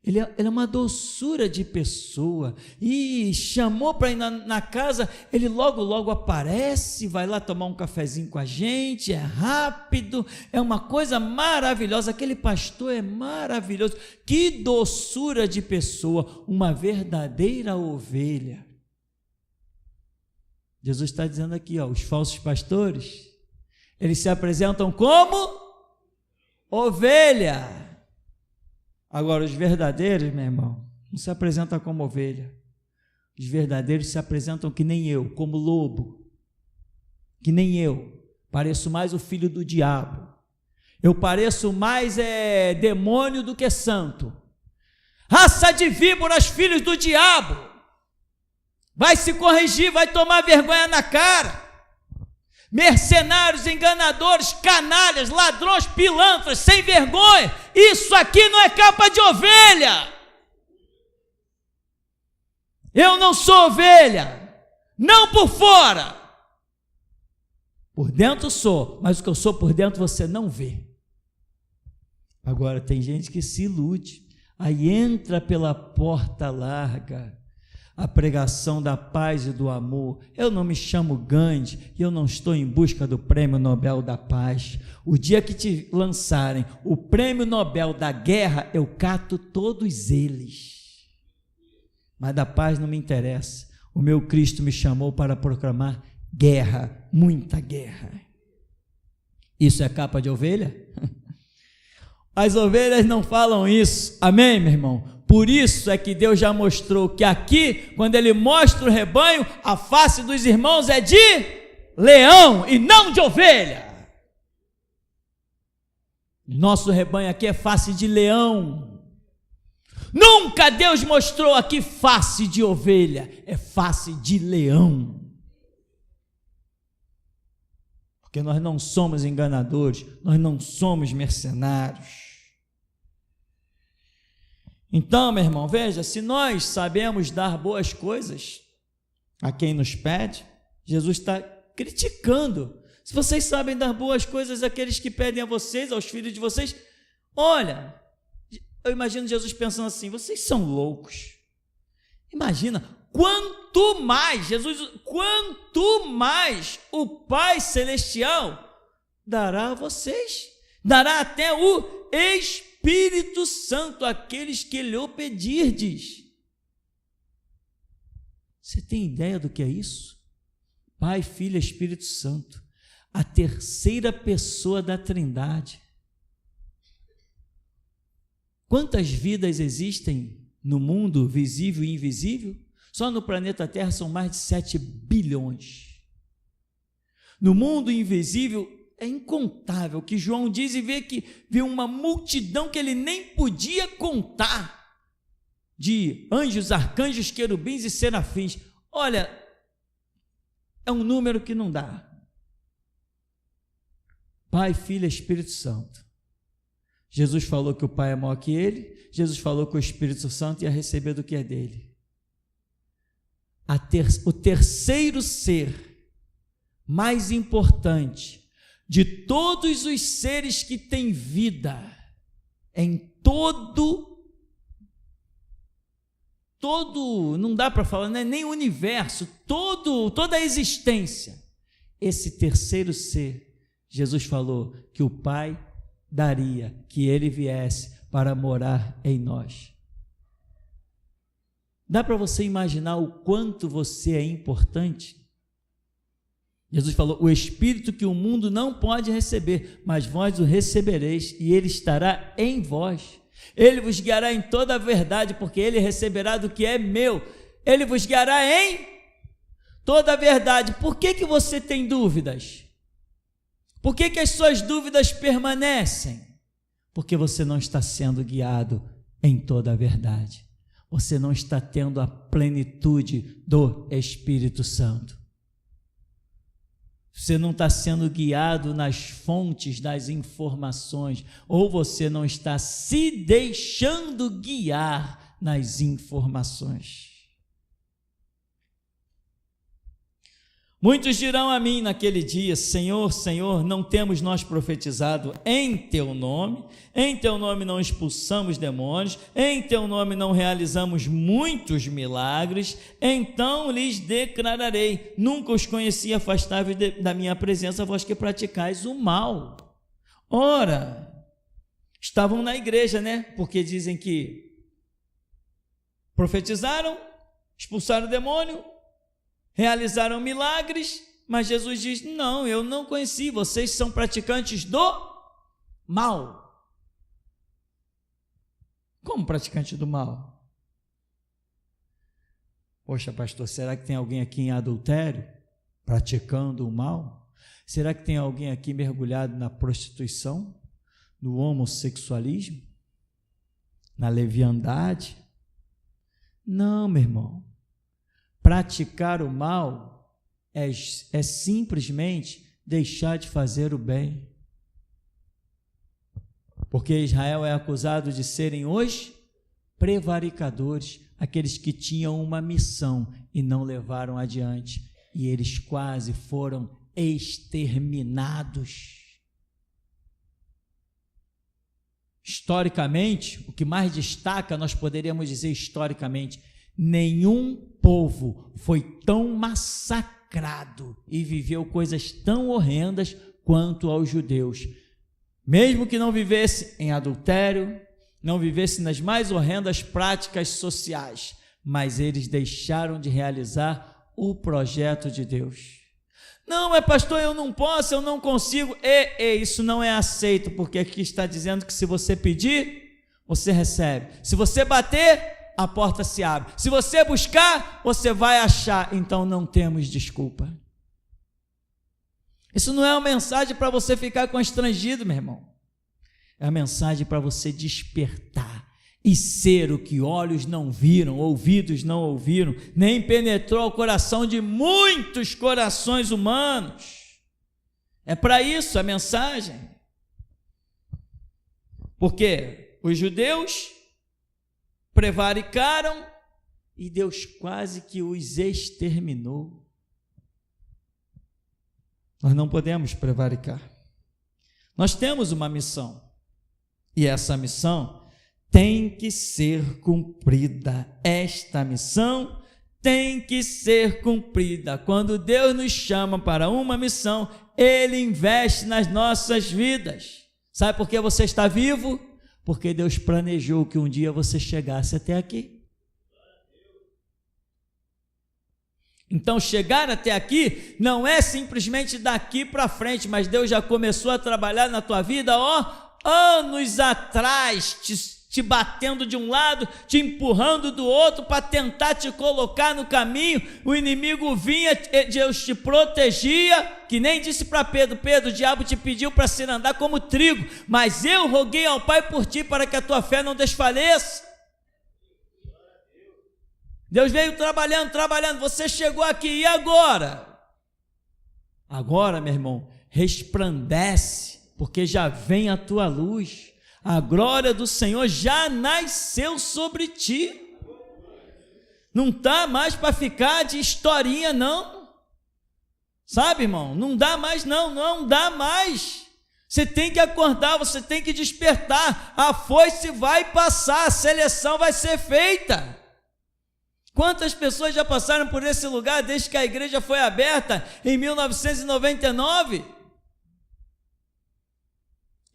ele é uma doçura de pessoa, e chamou para ir na casa, ele logo aparece, vai lá tomar um cafezinho com a gente, é rápido, é uma coisa maravilhosa, aquele pastor é maravilhoso, que doçura de pessoa, uma verdadeira ovelha. Jesus está dizendo aqui, os falsos pastores, eles se apresentam como ovelha. Agora, os verdadeiros, meu irmão, não se apresentam como ovelha. Os verdadeiros se apresentam que nem eu, como lobo, que nem eu. Pareço mais o filho do diabo. Eu pareço mais demônio do que santo. Raça de víboras, filhos do diabo. Vai se corrigir, vai tomar vergonha na cara. Mercenários, enganadores, canalhas, ladrões, pilantras, sem vergonha. Isso aqui não é capa de ovelha. Eu não sou ovelha, não por fora. Por dentro sou, mas o que eu sou por dentro você não vê. Agora tem gente que se ilude, aí entra pela porta larga a pregação da paz e do amor. Eu não me chamo Gandhi e eu não estou em busca do Prêmio Nobel da Paz. O dia que te lançarem o Prêmio Nobel da Guerra, eu cato todos eles. Mas da paz não me interessa. O meu Cristo me chamou para proclamar guerra, muita guerra. Isso é capa de ovelha? As ovelhas não falam isso, amém, meu irmão? Por isso é que Deus já mostrou que aqui, quando Ele mostra o rebanho, a face dos irmãos é de leão e não de ovelha. Nosso rebanho aqui é face de leão. Nunca Deus mostrou aqui face de ovelha, é face de leão. Porque nós não somos enganadores, nós não somos mercenários. Então, meu irmão, veja, se nós sabemos dar boas coisas a quem nos pede, Jesus está criticando. Se vocês sabem dar boas coisas àqueles que pedem a vocês, aos filhos de vocês, olha, eu imagino Jesus pensando assim, vocês são loucos. Imagina, quanto mais o Pai Celestial dará a vocês, dará até o Espírito Santo àqueles que lhe o pedirdes. Você tem ideia do que é isso? Pai, Filho e Espírito Santo, a terceira pessoa da Trindade. Quantas vidas existem no mundo visível e invisível? Só no planeta Terra são mais de 7 bilhões. No mundo invisível é incontável, que João diz e vê uma multidão que ele nem podia contar, de anjos, arcanjos, querubins e serafins. Olha, é um número que não dá. Pai, Filho e Espírito Santo. Jesus falou que o Pai é maior que ele, Jesus falou que o Espírito Santo ia receber do que é dele. O terceiro ser mais importante de todos os seres que têm vida em todo, não dá para falar, não é nem o universo, toda a existência. Esse terceiro ser, Jesus falou que o Pai daria que ele viesse para morar em nós. Dá para você imaginar o quanto você é importante? Jesus falou, o Espírito que o mundo não pode receber, mas vós o recebereis, e ele estará em vós. Ele vos guiará em toda a verdade, porque ele receberá do que é meu. Ele vos guiará em toda a verdade. Por que você tem dúvidas? Por que as suas dúvidas permanecem? Porque você não está sendo guiado em toda a verdade. Você não está tendo a plenitude do Espírito Santo. Você não está sendo guiado nas fontes das informações, ou você não está se deixando guiar nas informações. Muitos dirão a mim naquele dia, Senhor, Senhor, não temos nós profetizado em Teu nome não expulsamos demônios, em Teu nome não realizamos muitos milagres, então lhes declararei, nunca os conheci, afastáveis da minha presença, vós que praticais o mal. Ora, estavam na igreja, né? Porque dizem que profetizaram, expulsaram o demônio, realizaram milagres, mas Jesus diz, não, eu não conheci, vocês são praticantes do mal. Como praticante do mal? Poxa, pastor, será que tem alguém aqui em adultério, praticando o mal? Será que tem alguém aqui mergulhado na prostituição, no homossexualismo, na leviandade? Não, meu irmão. Praticar o mal é simplesmente deixar de fazer o bem. Porque Israel é acusado de serem os prevaricadores, aqueles que tinham uma missão e não levaram adiante, e eles quase foram exterminados. Historicamente, o que mais destaca, nós poderíamos dizer historicamente, nenhum povo foi tão massacrado e viveu coisas tão horrendas quanto aos judeus. Mesmo que não vivesse em adultério, não vivesse nas mais horrendas práticas sociais, mas eles deixaram de realizar o projeto de Deus. Não, mas pastor, eu não posso, eu não consigo. Isso não é aceito, porque aqui está dizendo que se você pedir, você recebe. Se você bater, a porta se abre. Se você buscar, você vai achar. Então não temos desculpa. Isso não é uma mensagem para você ficar constrangido, meu irmão. É uma mensagem para você despertar e ser o que olhos não viram, ouvidos não ouviram, nem penetrou ao coração de muitos corações humanos. É para isso a mensagem. Porque os judeus prevaricaram e Deus quase que os exterminou. Nós não podemos prevaricar. Nós temos uma missão. E essa missão tem que ser cumprida. Esta missão tem que ser cumprida. Quando Deus nos chama para uma missão, Ele investe nas nossas vidas. Sabe por que você está vivo? Porque Deus planejou que um dia você chegasse até aqui. Então, chegar até aqui não é simplesmente daqui para frente, mas Deus já começou a trabalhar na tua vida, anos atrás, te batendo de um lado, te empurrando do outro para tentar te colocar no caminho. O inimigo vinha, Deus te protegia, que nem disse para Pedro: Pedro, o diabo te pediu para se andar como trigo, mas eu roguei ao Pai por ti para que a tua fé não desfaleça. Deus veio trabalhando, você chegou aqui, e agora? Agora, meu irmão, resplandece, porque já vem a tua luz, a glória do Senhor já nasceu sobre ti, não está mais para ficar de historinha não, sabe, irmão, não dá mais não dá mais, você tem que acordar, você tem que despertar, a foice vai passar, a seleção vai ser feita. Quantas pessoas já passaram por esse lugar desde que a igreja foi aberta em 1999?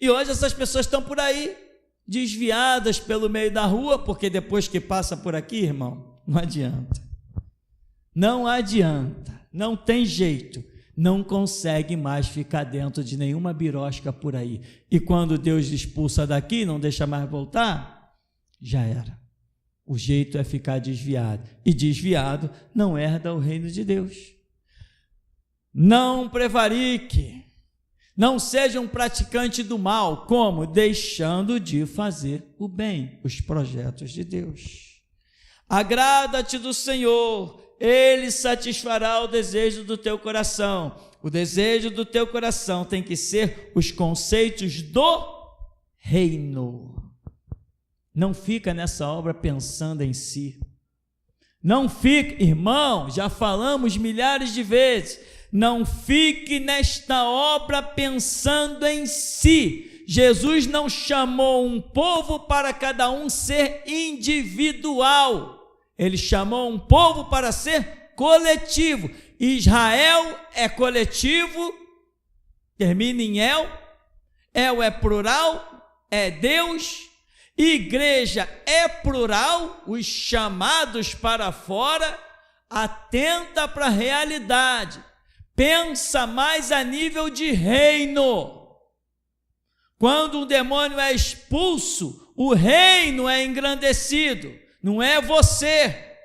E hoje essas pessoas estão por aí, desviadas pelo meio da rua, porque depois que passa por aqui, irmão, não adianta. Não adianta, não tem jeito, não consegue mais ficar dentro de nenhuma birosca por aí. E quando Deus expulsa daqui, não deixa mais voltar, já era. O jeito é ficar desviado, e desviado não herda o reino de Deus. Não prevarique, não seja um praticante do mal, como? Deixando de fazer o bem, os projetos de Deus. Agrada-te do Senhor, Ele satisfará o desejo do teu coração. O desejo do teu coração tem que ser os conceitos do reino. Não fica nessa obra pensando em si. Não fique, irmão, já falamos milhares de vezes, não fique nesta obra pensando em si. Jesus não chamou um povo para cada um ser individual. Ele chamou um povo para ser coletivo. Israel é coletivo, termina em El é plural, é Deus. Igreja é plural, os chamados para fora, atenta para a realidade, pensa mais a nível de reino. Quando um demônio é expulso, o reino é engrandecido, não é você.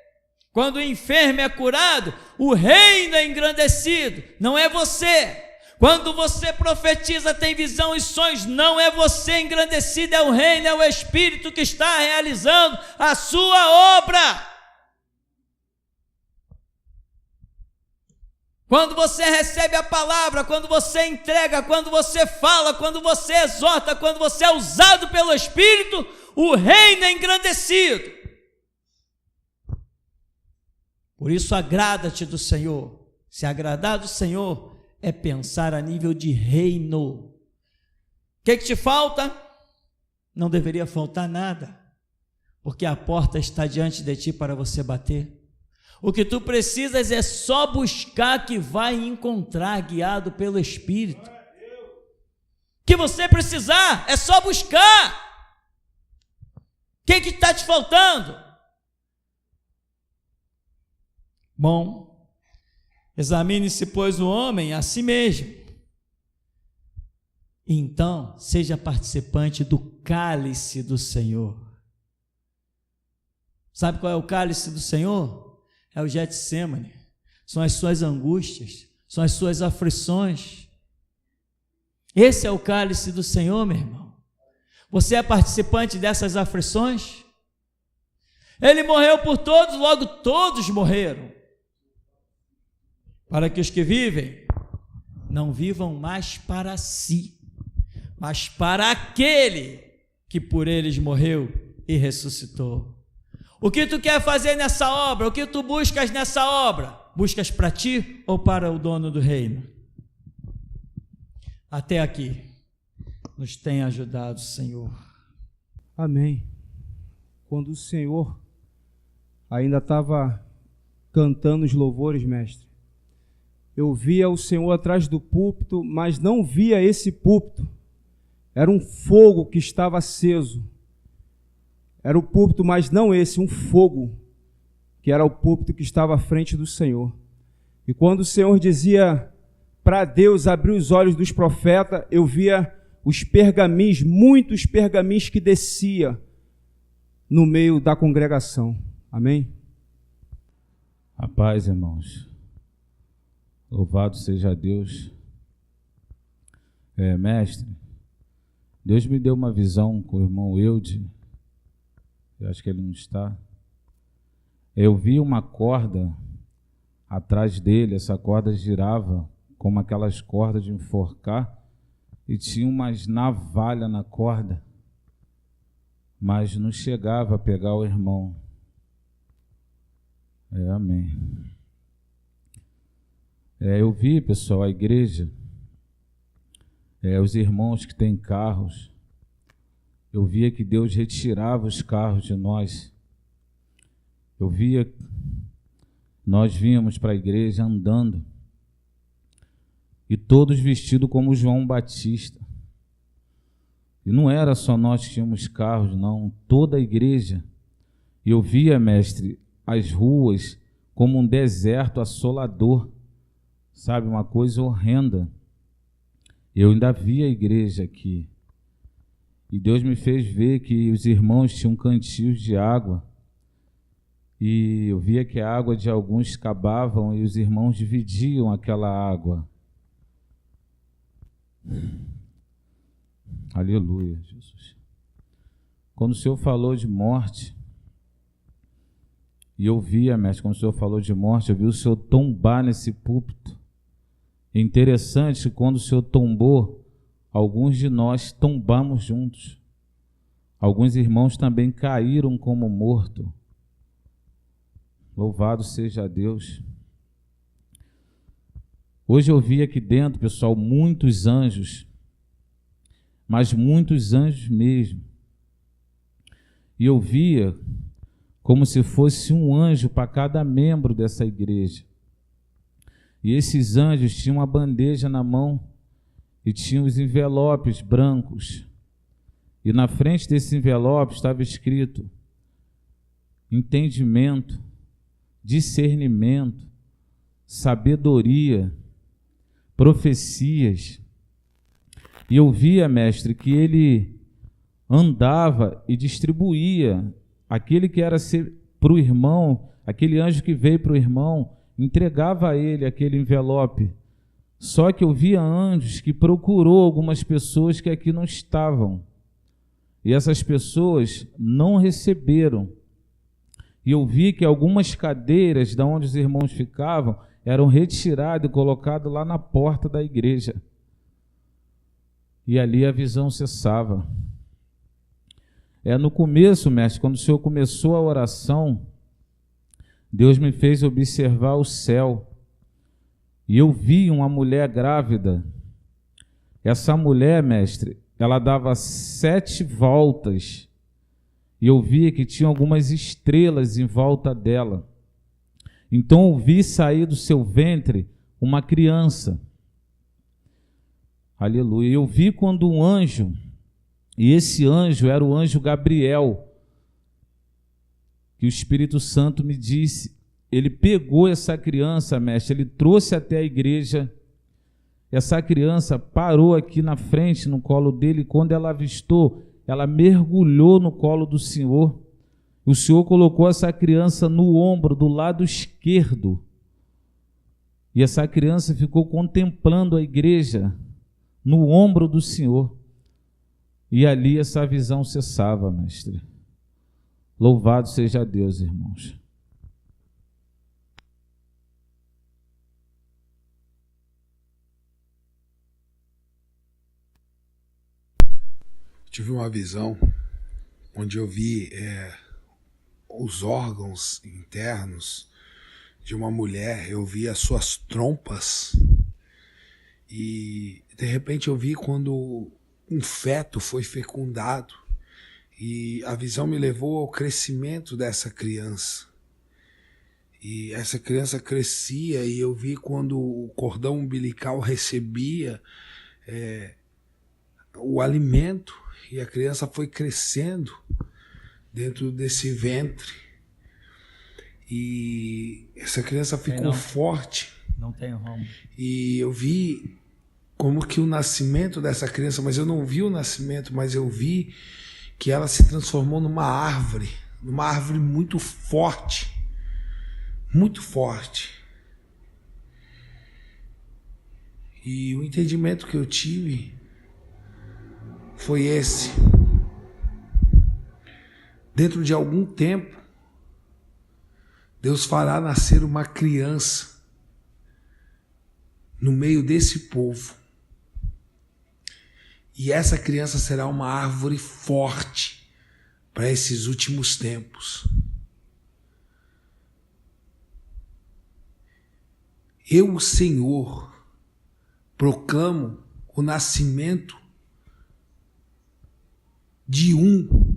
Quando o enfermo é curado, o reino é engrandecido, não é você. Quando você profetiza, tem visão e sonhos, não é você engrandecido, é o reino, é o Espírito que está realizando a sua obra. Quando você recebe a palavra, quando você entrega, quando você fala, quando você exorta, quando você é usado pelo Espírito, o reino é engrandecido. Por isso, agrada-te do Senhor. Se agradar do Senhor é pensar a nível de reino. O que te falta? Não deveria faltar nada, porque a porta está diante de ti para você bater. O que tu precisas é só buscar, que vai encontrar, guiado pelo Espírito. O que você precisar é só buscar. O que está te faltando? Bom, examine-se, pois, o homem a si mesmo. Então, seja participante do cálice do Senhor. Sabe qual é o cálice do Senhor? É o Getsêmani. São as suas angústias, são as suas aflições. Esse é o cálice do Senhor, meu irmão. Você é participante dessas aflições? Ele morreu por todos, logo todos morreram. Para que os que vivem não vivam mais para si, mas para aquele que por eles morreu e ressuscitou. O que tu quer fazer nessa obra? O que tu buscas nessa obra? Buscas para ti ou para o dono do reino? Até aqui nos tem ajudado o Senhor. Amém. Quando o Senhor ainda estava cantando os louvores, mestre, eu via o Senhor atrás do púlpito, mas não via esse púlpito. Era um fogo que estava aceso. Era o púlpito, mas não esse, um fogo, que era o púlpito que estava à frente do Senhor. E quando o Senhor dizia para Deus abrir os olhos dos profetas, eu via os pergaminhos, muitos pergaminhos que descia no meio da congregação. Amém? A paz, irmãos. Louvado seja Deus. Mestre, Deus me deu uma visão com o irmão Eude. Eu acho que ele não está. Eu vi uma corda atrás dele, essa corda girava como aquelas cordas de enforcar e tinha umas navalhas na corda, mas não chegava a pegar o irmão. Amém. Eu vi, pessoal, a igreja, os irmãos que têm carros. Eu via que Deus retirava os carros de nós. Eu via, nós vínhamos para a igreja andando, e todos vestidos como João Batista. E não era só nós que tínhamos carros, não, toda a igreja. E eu via, mestre, as ruas como um deserto assolador, sabe, uma coisa horrenda. Eu ainda via a igreja aqui. E Deus me fez ver que os irmãos tinham cantis de água. E eu via que a água de alguns acabavam e os irmãos dividiam aquela água. Aleluia, Jesus. Quando o Senhor falou de morte, e eu via, mestre, quando o Senhor falou de morte, eu vi o Senhor tombar nesse púlpito. É interessante que quando o Senhor tombou, alguns de nós tombamos juntos. Alguns irmãos também caíram como mortos. Louvado seja Deus. Hoje eu vi aqui dentro, pessoal, muitos anjos, mas muitos anjos mesmo. E eu via como se fosse um anjo para cada membro dessa igreja. E esses anjos tinham uma bandeja na mão e tinham os envelopes brancos. E na frente desse envelope estava escrito entendimento, discernimento, sabedoria, profecias. E eu via, mestre, que ele andava e distribuía aquele que era para o irmão, aquele anjo que veio para o irmão, entregava a ele aquele envelope. Só que eu via anjos que procurou algumas pessoas que aqui não estavam. E essas pessoas não receberam. E eu vi que algumas cadeiras de onde os irmãos ficavam eram retiradas e colocadas lá na porta da igreja. E ali a visão cessava. No começo, mestre, quando o senhor começou a oração, Deus me fez observar o céu. E eu vi uma mulher grávida. Essa mulher, mestre, ela dava 7 voltas. E eu via que tinha algumas estrelas em volta dela. Então eu vi sair do seu ventre uma criança. Aleluia. Eu vi quando um anjo, e esse anjo era o anjo Gabriel, que o Espírito Santo me disse, ele pegou essa criança, mestre, ele trouxe até a igreja. Essa criança parou aqui na frente, no colo dele, e quando ela avistou, ela mergulhou no colo do Senhor. O Senhor colocou essa criança no ombro do lado esquerdo. E essa criança ficou contemplando a igreja no ombro do Senhor. E ali essa visão cessava, mestre. Louvado seja Deus, irmãos. Tive uma visão onde eu vi os órgãos internos de uma mulher, eu vi as suas trompas e de repente eu vi quando um feto foi fecundado e a visão me levou ao crescimento dessa criança. E essa criança crescia e eu vi quando o cordão umbilical recebia o alimento e a criança foi crescendo dentro desse ventre. E essa criança ficou forte. Não tem Roma. E eu vi como que o nascimento dessa criança, mas eu não vi o nascimento, mas eu vi que ela se transformou numa árvore muito forte. Muito forte. E o entendimento que eu tive foi esse. Dentro de algum tempo, Deus fará nascer uma criança no meio desse povo. E essa criança será uma árvore forte para esses últimos tempos. Eu, o Senhor, proclamo o nascimento de um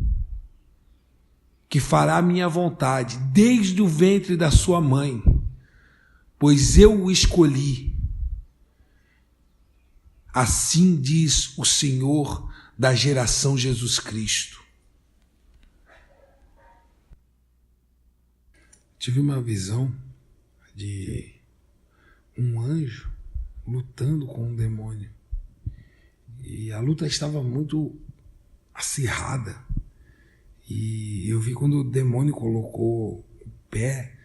que fará a minha vontade desde o ventre da sua mãe, pois eu o escolhi. Assim diz o Senhor da geração Jesus Cristo. Tive uma visão de um anjo lutando com um demônio. E a luta estava muito acirrada. E eu vi quando o demônio colocou o pé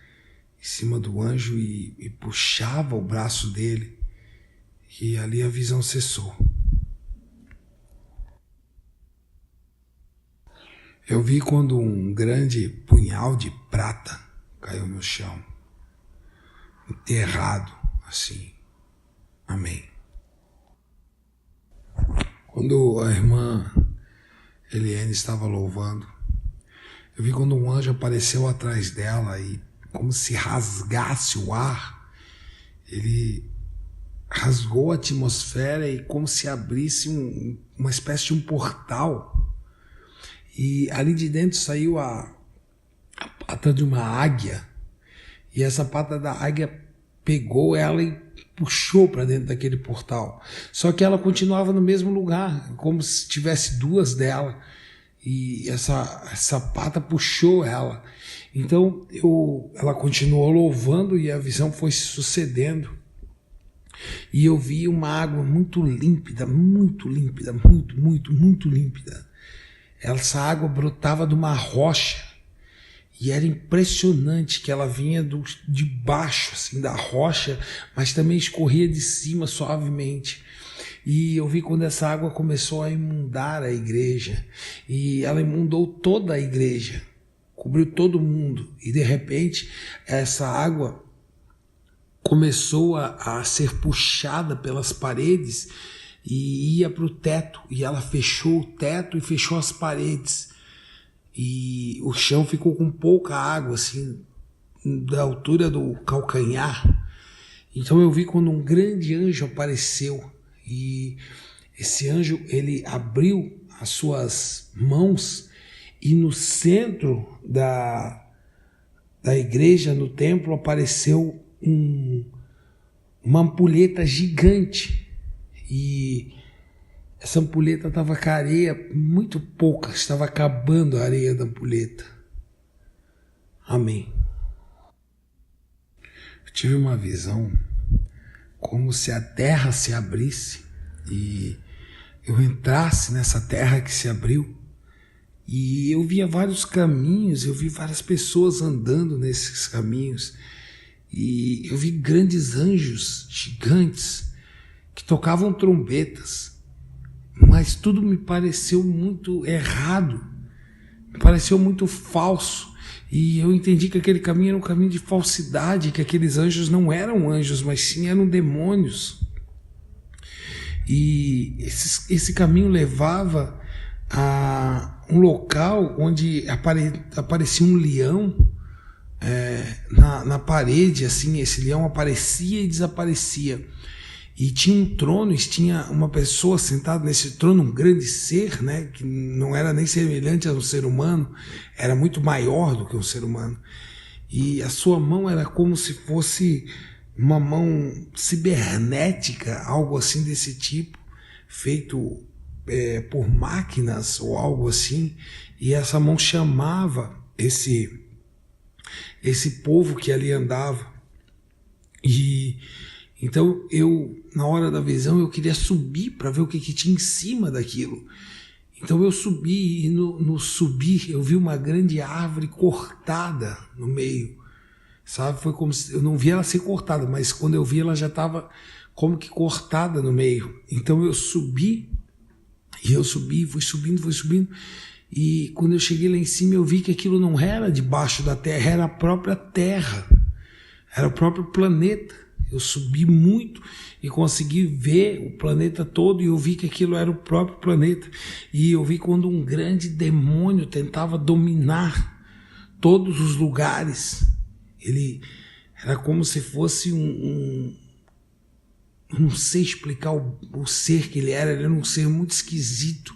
em cima do anjo e puxava o braço dele. E ali a visão cessou. Eu vi quando um grande punhal de prata caiu no chão, enterrado assim. Amém. Quando a irmã Eliane estava louvando, eu vi quando um anjo apareceu atrás dela e como se rasgasse o ar, ele rasgou a atmosfera e como se abrisse uma espécie de um portal. E ali de dentro saiu a pata de uma águia. E essa pata da águia pegou ela e puxou para dentro daquele portal. Só que ela continuava no mesmo lugar, como se tivesse duas dela. E essa pata puxou ela. Então ela continuou louvando e a visão foi se sucedendo. E eu vi uma água muito límpida, muito límpida, muito límpida. Essa água brotava de uma rocha E era impressionante que ela vinha de baixo, assim, da rocha, mas também escorria de cima suavemente. E eu vi quando essa água começou a inundar a igreja. E ela inundou toda a igreja, cobriu todo mundo. E de repente, essa água começou a ser puxada pelas paredes e ia para o teto. E ela fechou o teto e fechou as paredes. E o chão ficou com pouca água, assim, da altura do calcanhar. Então eu vi quando um grande anjo apareceu. E esse anjo, ele abriu as suas mãos e no centro da igreja, no templo, apareceu uma ampulheta gigante. E essa ampulheta estava com a areia muito pouca, estava acabando a areia da ampulheta. Amém. Eu tive uma visão como se a terra se abrisse e eu entrasse nessa terra que se abriu. E eu via vários caminhos, eu vi várias pessoas andando nesses caminhos. E eu vi grandes anjos gigantes que tocavam trombetas. Mas tudo me pareceu muito errado, me pareceu muito falso. E eu entendi que aquele caminho era um caminho de falsidade, que aqueles anjos não eram anjos, mas sim eram demônios. E esse caminho levava a um local onde aparecia um leão na parede, assim. Esse leão aparecia e desaparecia. E tinha um trono, e tinha uma pessoa sentada nesse trono, um grande ser, né, que não era nem semelhante a um ser humano, era muito maior do que um ser humano. E a sua mão era como se fosse uma mão cibernética, algo assim desse tipo, feito por máquinas ou algo assim. E essa mão chamava esse povo que ali andava. E então na hora da visão, eu queria subir para ver o que tinha em cima daquilo. Então eu subi, e no subir eu vi uma grande árvore cortada no meio, sabe? Foi como se eu não vi ela ser cortada, mas quando eu vi ela já estava como que cortada no meio. Então eu subi, fui subindo, e quando eu cheguei lá em cima eu vi que aquilo não era debaixo da terra, era a própria terra, era o próprio planeta. Eu subi muito e consegui ver o planeta todo, e eu vi que aquilo era o próprio planeta. E eu vi quando um grande demônio tentava dominar todos os lugares. Ele era como se fosse não sei explicar o ser que ele era um ser muito esquisito,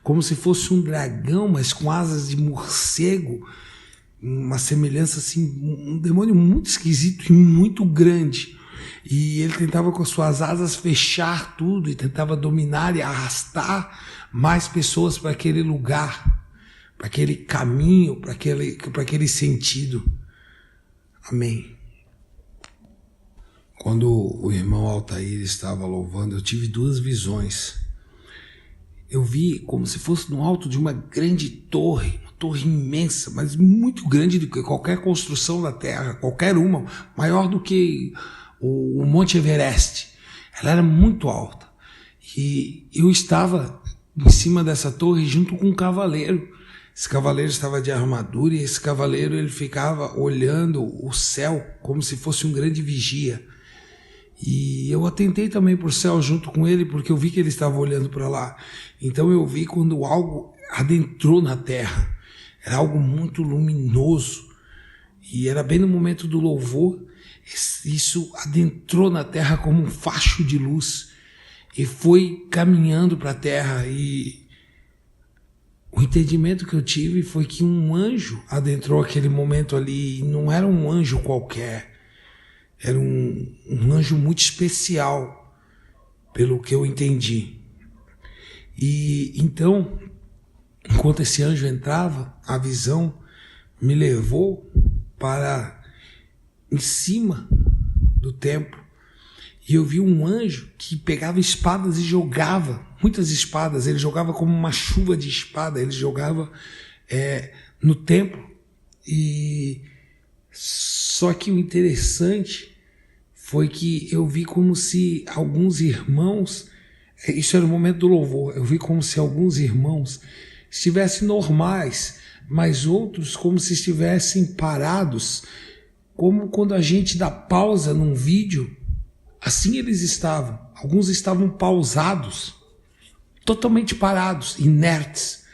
como se fosse um dragão, mas com asas de morcego, uma semelhança assim, um demônio muito esquisito e muito grande. E ele tentava com as suas asas fechar tudo e tentava dominar e arrastar mais pessoas para aquele lugar, para aquele caminho, para aquele sentido. Amém. Quando o irmão Altair estava louvando, eu tive duas visões. Eu vi como se fosse no alto de uma grande torre, uma torre imensa, mas muito grande do que qualquer construção da Terra, qualquer uma, maior do que o Monte Everest. Ela era muito alta. E eu estava em cima dessa torre junto com um cavaleiro. Esse cavaleiro estava de armadura, e esse cavaleiro ele ficava olhando o céu como se fosse um grande vigia. E eu atentei também para o céu junto com ele, porque eu vi que ele estava olhando para lá. Então eu vi quando algo adentrou na terra. Era algo muito luminoso. E era bem no momento do louvor. Isso adentrou na terra como um facho de luz e foi caminhando para a terra. E o entendimento que eu tive foi que um anjo adentrou aquele momento ali, e não era um anjo qualquer, era um anjo muito especial, pelo que eu entendi. E então, enquanto esse anjo entrava, a visão me levou para em cima do templo, e eu vi um anjo que pegava espadas e jogava, muitas espadas, ele jogava como uma chuva de espada, ele jogava no templo. E só que o interessante foi que eu vi como se alguns irmãos, isso era o momento do louvor, eu vi como se alguns irmãos estivessem normais, mas outros como se estivessem parados, como quando a gente dá pausa num vídeo, assim eles estavam. Alguns estavam pausados, totalmente parados, inertes,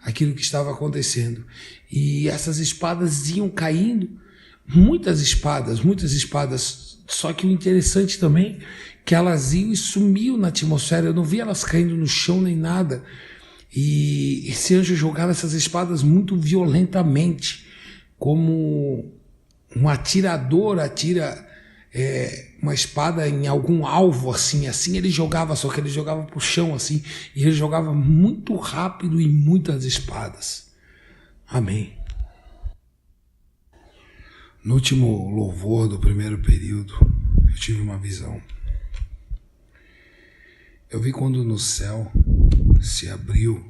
aquilo que estava acontecendo. E essas espadas iam caindo, muitas espadas, só que o interessante também que elas iam e sumiam na atmosfera, eu não vi elas caindo no chão nem nada. E esse anjo jogava essas espadas muito violentamente, como um atirador atira uma espada em algum alvo, assim ele jogava, só que ele jogava pro chão assim, e ele jogava muito rápido e muitas espadas. Amém. No último louvor do primeiro período, eu tive uma visão. Eu vi quando no céu se abriu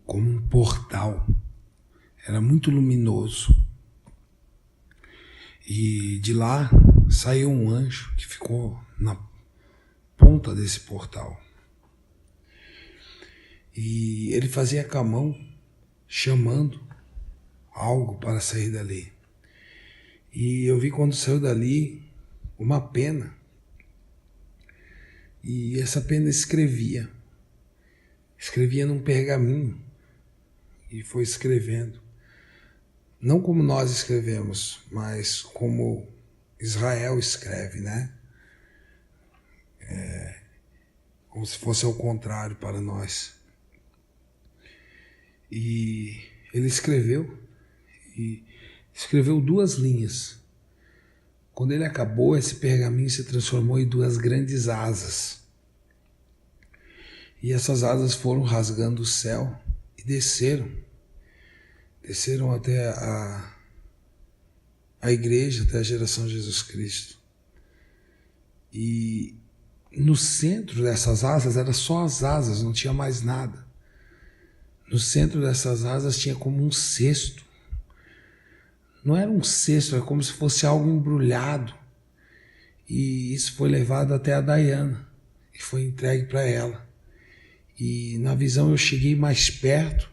como um portal, era muito luminoso, e de lá saiu um anjo que ficou na ponta desse portal. E ele fazia com a mão, chamando algo para sair dali. E eu vi quando saiu dali uma pena. E essa pena escrevia num pergaminho. E foi escrevendo. Não como nós escrevemos, mas como Israel escreve, né? Como se fosse ao contrário para nós. E ele escreveu 2 linhas. Quando ele acabou, esse pergaminho se transformou em 2 grandes asas. E essas asas foram rasgando o céu e desceram até a igreja, até a geração de Jesus Cristo. E no centro dessas asas, era só as asas, não tinha mais nada. No centro dessas asas tinha como um cesto. Não era um cesto, era como se fosse algo embrulhado. E isso foi levado até a Diana e foi entregue para ela. E na visão eu cheguei mais perto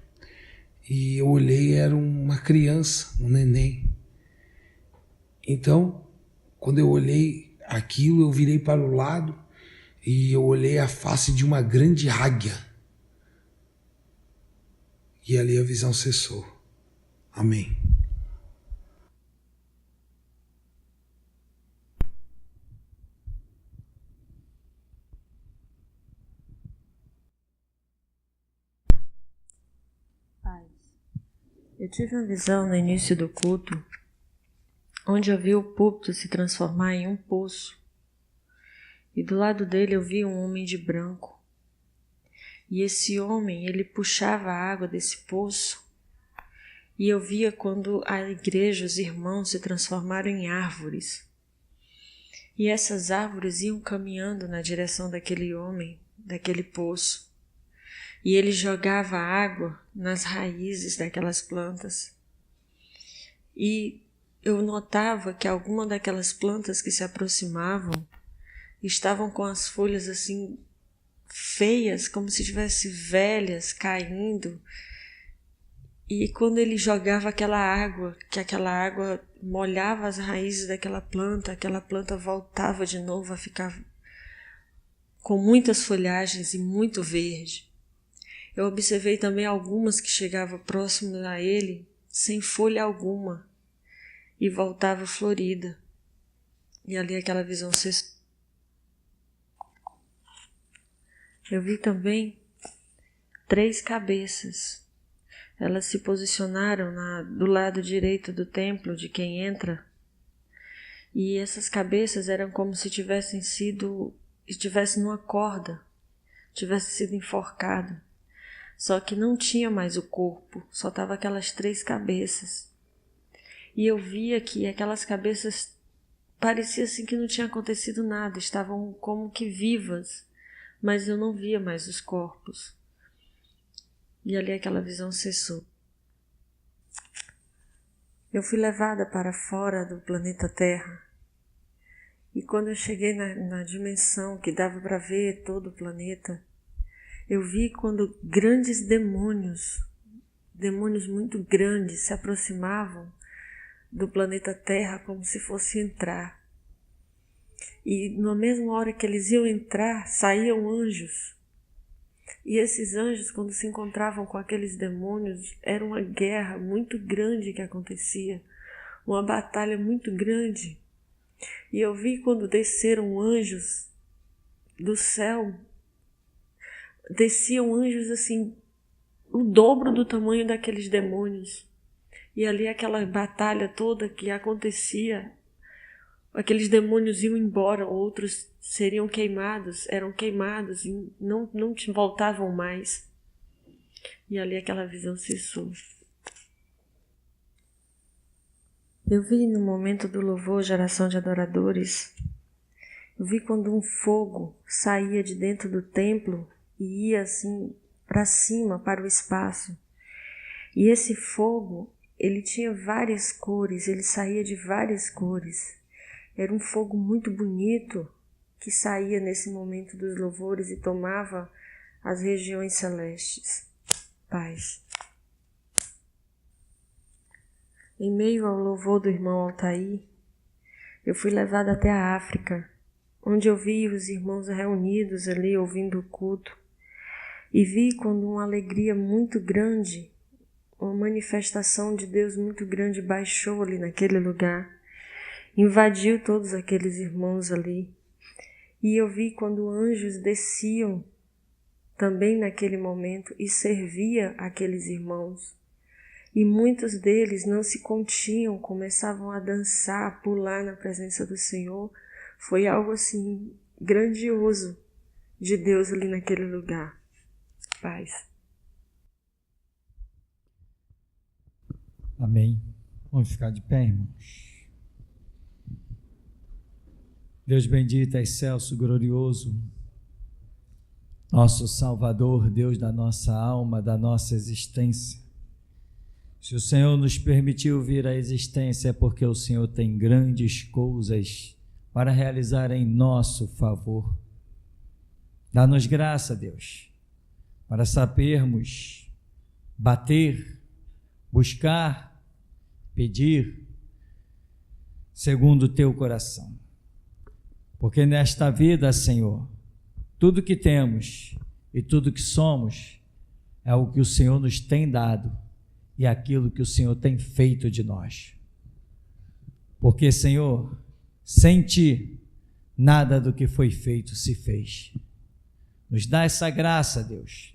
e eu olhei, era uma criança, um neném. Então, quando eu olhei aquilo, eu virei para o lado e eu olhei a face de uma grande águia. E ali a visão cessou. Amém. Eu tive uma visão no início do culto, onde eu vi o púlpito se transformar em um poço. E do lado dele eu vi um homem de branco. E esse homem, ele puxava a água desse poço. E eu via quando a igreja, os irmãos, se transformaram em árvores. E essas árvores iam caminhando na direção daquele homem, daquele poço. E ele jogava água nas raízes daquelas plantas. E eu notava que alguma daquelas plantas que se aproximavam estavam com as folhas assim feias, como se estivessem velhas, caindo. E quando ele jogava aquela água, que aquela água molhava as raízes daquela planta, aquela planta voltava de novo a ficar com muitas folhagens e muito verde. Eu observei também algumas que chegavam próximo a ele, sem folha alguma, e voltava florida. E ali aquela visão cessou. Eu vi também 3 cabeças. Elas se posicionaram do lado direito do templo de quem entra. E essas cabeças eram como se estivessem numa corda, tivesse sido enforcado. Só que não tinha mais o corpo, só estavam aquelas 3 cabeças. E eu via que aquelas cabeças parecia assim que não tinha acontecido nada, estavam como que vivas, mas eu não via mais os corpos. E ali aquela visão cessou. eu fui levada para fora do planeta Terra. E quando eu cheguei na dimensão que dava para ver todo o planeta, eu vi quando grandes demônios muito grandes, se aproximavam do planeta Terra como se fosse entrar. E na mesma hora que eles iam entrar, saíam anjos. E esses anjos, quando se encontravam com aqueles demônios, era uma guerra muito grande que acontecia, uma batalha muito grande. E eu vi quando desceram anjos do céu, desciam anjos assim, o dobro do tamanho daqueles demônios. E ali aquela batalha toda que acontecia, aqueles demônios iam embora, outros seriam queimados, eram queimados e não voltavam mais. E ali aquela visão cessou. Eu vi no momento do louvor, geração de adoradores, eu vi quando um fogo saía de dentro do templo e ia assim para cima, para o espaço. E esse fogo, ele tinha várias cores, ele saía de várias cores. Era um fogo muito bonito que saía nesse momento dos louvores e tomava as regiões celestes. Paz. Em meio ao louvor do irmão Altair, eu fui levada até a África, onde eu vi os irmãos reunidos ali ouvindo o culto. E vi quando uma alegria muito grande, uma manifestação de Deus muito grande baixou ali naquele lugar, invadiu todos aqueles irmãos ali. E eu vi quando anjos desciam também naquele momento e servia aqueles irmãos. E muitos deles não se continham, começavam a dançar, a pular na presença do Senhor. Foi algo assim grandioso de Deus ali naquele lugar. Paz. Amém. Vamos ficar de pé, irmãos. Deus bendito, excelso, glorioso, nosso Salvador, Deus da nossa alma, da nossa existência. Se o Senhor nos permitiu vir à existência é porque o Senhor tem grandes coisas para realizar em nosso favor. Dá-nos graça, Deus, para sabermos bater, buscar, pedir, segundo o teu coração. Porque nesta vida, Senhor, tudo que temos e tudo que somos é o que o Senhor nos tem dado e aquilo que o Senhor tem feito de nós. Porque, Senhor, sem Ti, nada do que foi feito se fez. Nos dá essa graça, Deus,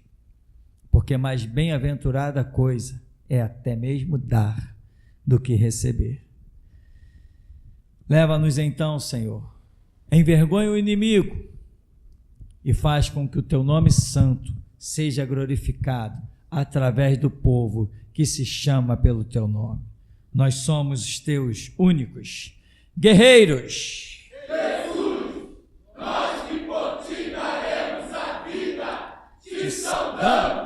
porque mais bem-aventurada coisa é até mesmo dar do que receber. Leva-nos então, Senhor, envergonha o inimigo e faz com que o Teu nome santo seja glorificado através do povo que se chama pelo Teu nome. Nós somos os Teus únicos guerreiros. Jesus, nós que por Ti daremos a vida, te saudamos.